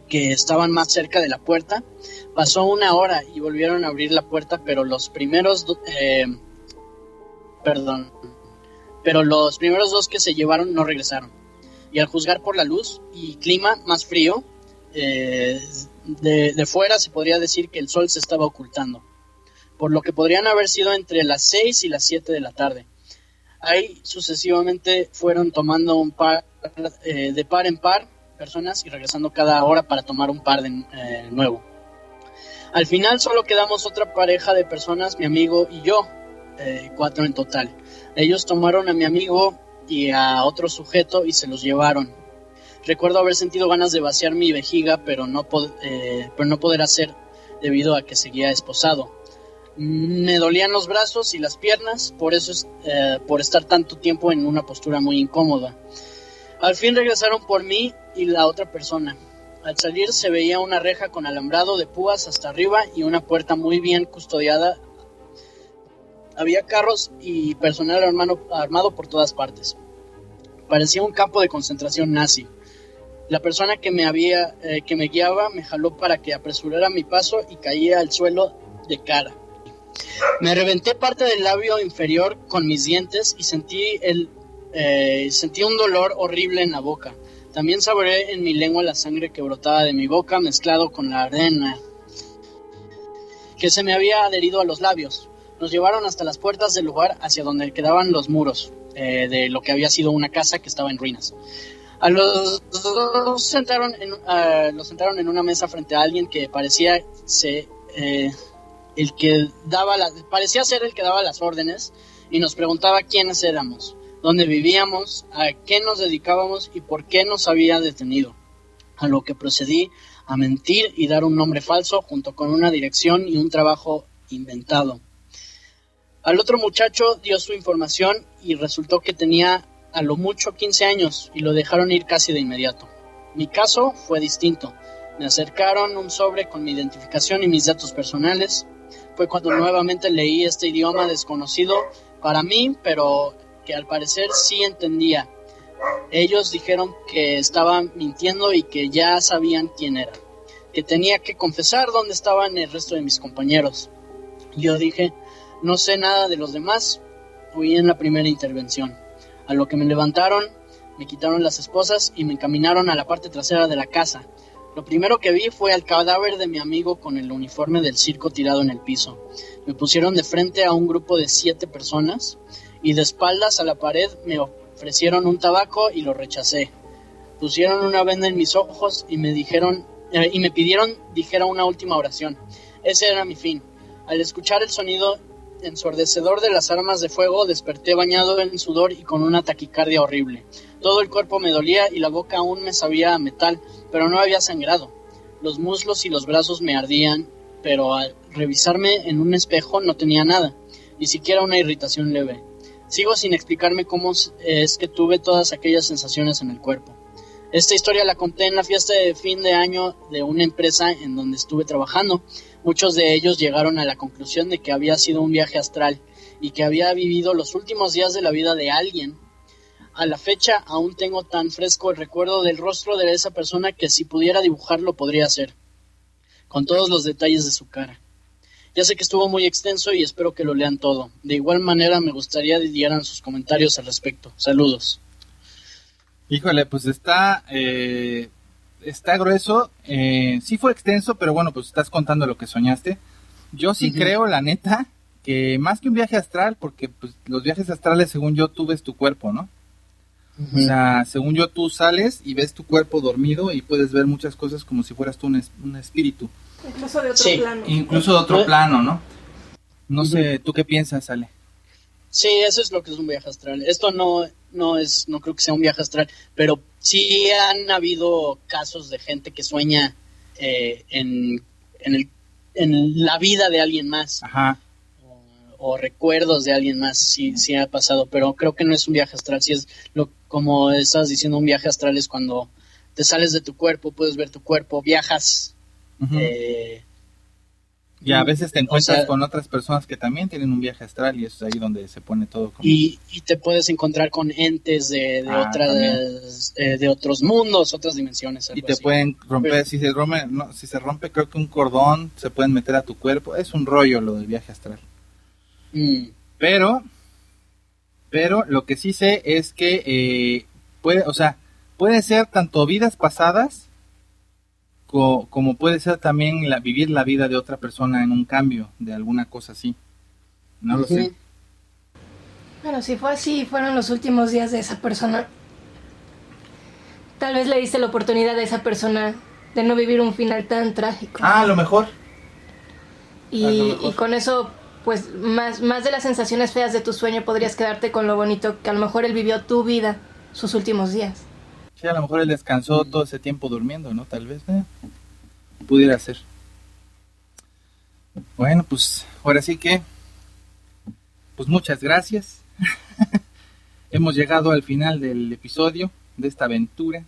que estaban más cerca de la puerta. Pasó 1 hora y volvieron a abrir la puerta, pero los primeros 2 que se llevaron no regresaron. Y al juzgar por la luz y clima más frío, de fuera se podría decir que el sol se estaba ocultando, por lo que podrían haber sido entre las 6 y las 7 de la tarde. Ahí sucesivamente fueron tomando de par en par personas y regresando cada hora para tomar un par de nuevo. Al final solo quedamos otra pareja de personas, mi amigo y yo, 4 en total. Ellos tomaron a mi amigo y a otro sujeto y se los llevaron. Recuerdo haber sentido ganas de vaciar mi vejiga, pero no poder hacer debido a que seguía esposado. Me dolían los brazos y las piernas, por estar tanto tiempo en una postura muy incómoda. Al fin regresaron por mí y la otra persona. Al salir se veía una reja con alambrado de púas hasta arriba y una puerta muy bien custodiada. Había carros y personal armado por todas partes. Parecía un campo de concentración nazi. La persona que me guiaba me jaló para que apresurara mi paso y caía al suelo de cara. Me reventé parte del labio inferior con mis dientes y sentí un dolor horrible en la boca. También saboreé en mi lengua la sangre que brotaba de mi boca mezclado con la arena que se me había adherido a los labios. Nos llevaron hasta las puertas del lugar hacia donde quedaban los muros de lo que había sido una casa que estaba en ruinas. Los sentaron en una mesa frente a alguien que parecía ser el que daba las órdenes y nos preguntaba quiénes éramos, dónde vivíamos, a qué nos dedicábamos y por qué nos había detenido. A lo que procedí a mentir y dar un nombre falso junto con una dirección y un trabajo inventado. Al otro muchacho dio su información y resultó que tenía a lo mucho 15 años y lo dejaron ir casi de inmediato. Mi caso fue distinto. Me acercaron un sobre con mi identificación y mis datos personales. Fue cuando nuevamente leí este idioma desconocido para mí, pero que al parecer sí entendía. Ellos dijeron que estaba mintiendo y que ya sabían quién era, que tenía que confesar dónde estaban el resto de mis compañeros. Yo dije: no sé nada de los demás, huí en la primera intervención. A lo que me levantaron, me quitaron las esposas y me encaminaron a la parte trasera de la casa. Lo primero que vi fue al cadáver de mi amigo con el uniforme del circo tirado en el piso. Me pusieron de frente a un grupo de 7 personas y de espaldas a la pared me ofrecieron un tabaco y lo rechacé. Pusieron una venda en mis ojos y me pidieron dijera una última oración. Ese era mi fin. Al escuchar el sonido ensordecedor de las armas de fuego, desperté bañado en sudor y con una taquicardia horrible. Todo el cuerpo me dolía y la boca aún me sabía a metal, pero no había sangrado. Los muslos y los brazos me ardían, pero al revisarme en un espejo no tenía nada, ni siquiera una irritación leve. Sigo sin explicarme cómo es que tuve todas aquellas sensaciones en el cuerpo. Esta historia la conté en la fiesta de fin de año de una empresa en donde estuve trabajando. Muchos de ellos llegaron a la conclusión de que había sido un viaje astral y que había vivido los últimos días de la vida de alguien. a la fecha aún tengo tan fresco el recuerdo del rostro de esa persona que si pudiera dibujarlo podría hacer, con todos los detalles de su cara. Ya sé que estuvo muy extenso y espero que lo lean todo. De igual manera me gustaría que dieran sus comentarios al respecto. Saludos. Híjole, pues está grueso. Sí fue extenso, pero bueno, pues estás contando lo que soñaste. Yo sí creo, la neta, que más que un viaje astral, porque pues los viajes astrales, según yo, tú ves tu cuerpo, ¿no? O sea, según yo, tú sales y ves tu cuerpo dormido y puedes ver muchas cosas como si fueras tú un espíritu. Incluso de otro plano. Incluso de otro plano, ¿no? No sé, ¿tú qué piensas, Ale? Sí, eso es lo que es un viaje astral. Esto no creo que sea un viaje astral, pero sí han habido casos de gente que sueña en la vida de alguien más. Ajá. O recuerdos de alguien más, sí ha pasado, pero creo que no es un viaje astral. Sí es como estás diciendo, un viaje astral es cuando te sales de tu cuerpo, puedes ver tu cuerpo, viajas. Y a veces te encuentras con otras personas que también tienen un viaje astral y eso es ahí donde se pone todo como... y te puedes encontrar con entes de otros mundos, otras dimensiones. Y te así. pueden romper, si se rompe creo que un cordón, se pueden meter a tu cuerpo. Es un rollo lo del viaje astral. Pero lo que sí sé es que puede ser tanto vidas pasadas como puede ser también vivir la vida de otra persona en un cambio de alguna cosa así. No lo sé. Bueno, si fue así, fueron los últimos días de esa persona. Tal vez le diste la oportunidad a esa persona de no vivir un final tan trágico. A lo mejor. Y con eso, pues, más de las sensaciones feas de tu sueño, podrías quedarte con lo bonito que a lo mejor él vivió tu vida sus últimos días. Sí, a lo mejor él descansó todo ese tiempo durmiendo, ¿no? Tal vez, pudiera ser. Bueno, pues, ahora sí que, pues muchas gracias. Hemos llegado al final del episodio de esta aventura.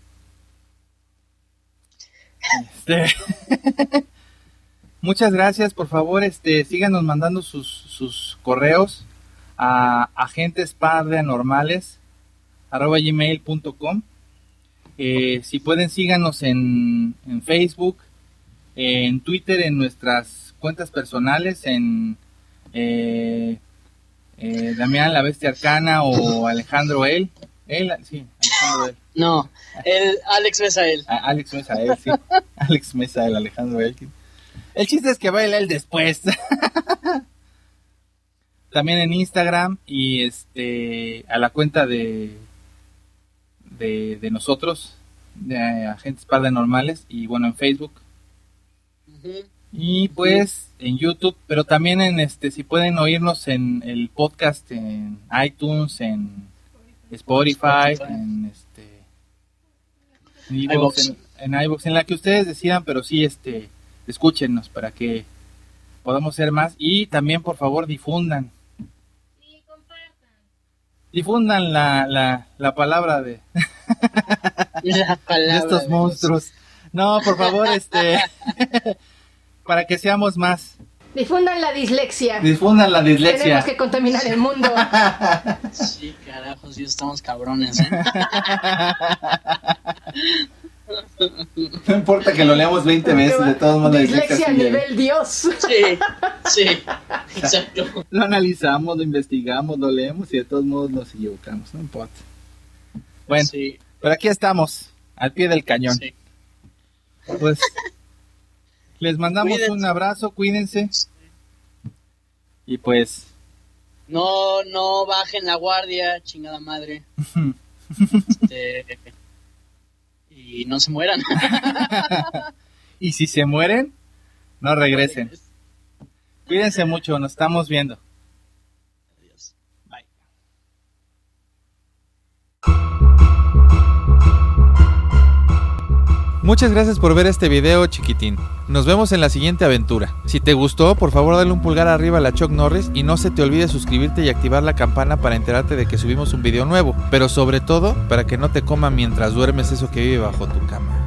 Muchas gracias, por favor, síganos mandando sus correos a agentespardeanormales@gmail.com. Si pueden, síganos en Facebook, en Twitter, en nuestras cuentas personales, en Damián la Bestia Arcana o Alejandro Alejandro L. No, Alex Mesael. Alex Mesael, sí. Alex Mesael, Alejandro L. El chiste es que baila él después. También en Instagram y a la cuenta de nosotros, de Agentes Paranormales, y bueno, en Facebook. Y pues en YouTube, pero también en si pueden oírnos en el podcast en iTunes, en Spotify, en iVoox, en la que ustedes decidan, pero sí escúchenos para que podamos ser más. Y también, por favor, difundan la palabra de estos monstruos. No, por favor, para que seamos más. Difundan la dislexia. Tenemos que contaminar el mundo. Sí, carajos, sí estamos cabrones, No importa que lo leamos 20 veces, de todos modos. Dislexia a nivel Dios. Sí, exacto. Lo analizamos, lo investigamos, lo leemos y de todos modos nos equivocamos, no importa. Bueno, sí. Pero aquí estamos, al pie del cañón. Sí. Pues les mandamos un abrazo, cuídense. Y pues no bajen la guardia, chingada madre. Y no se mueran. Y si se mueren, no regresen. Cuídense mucho, nos estamos viendo. Adiós. Bye. Muchas gracias por ver este video, chiquitín. Nos vemos en la siguiente aventura. Si te gustó, por favor dale un pulgar arriba a la Chuck Norris y no se te olvide suscribirte y activar la campana para enterarte de que subimos un video nuevo. Pero sobre todo, para que no te coma mientras duermes eso que vive bajo tu cama.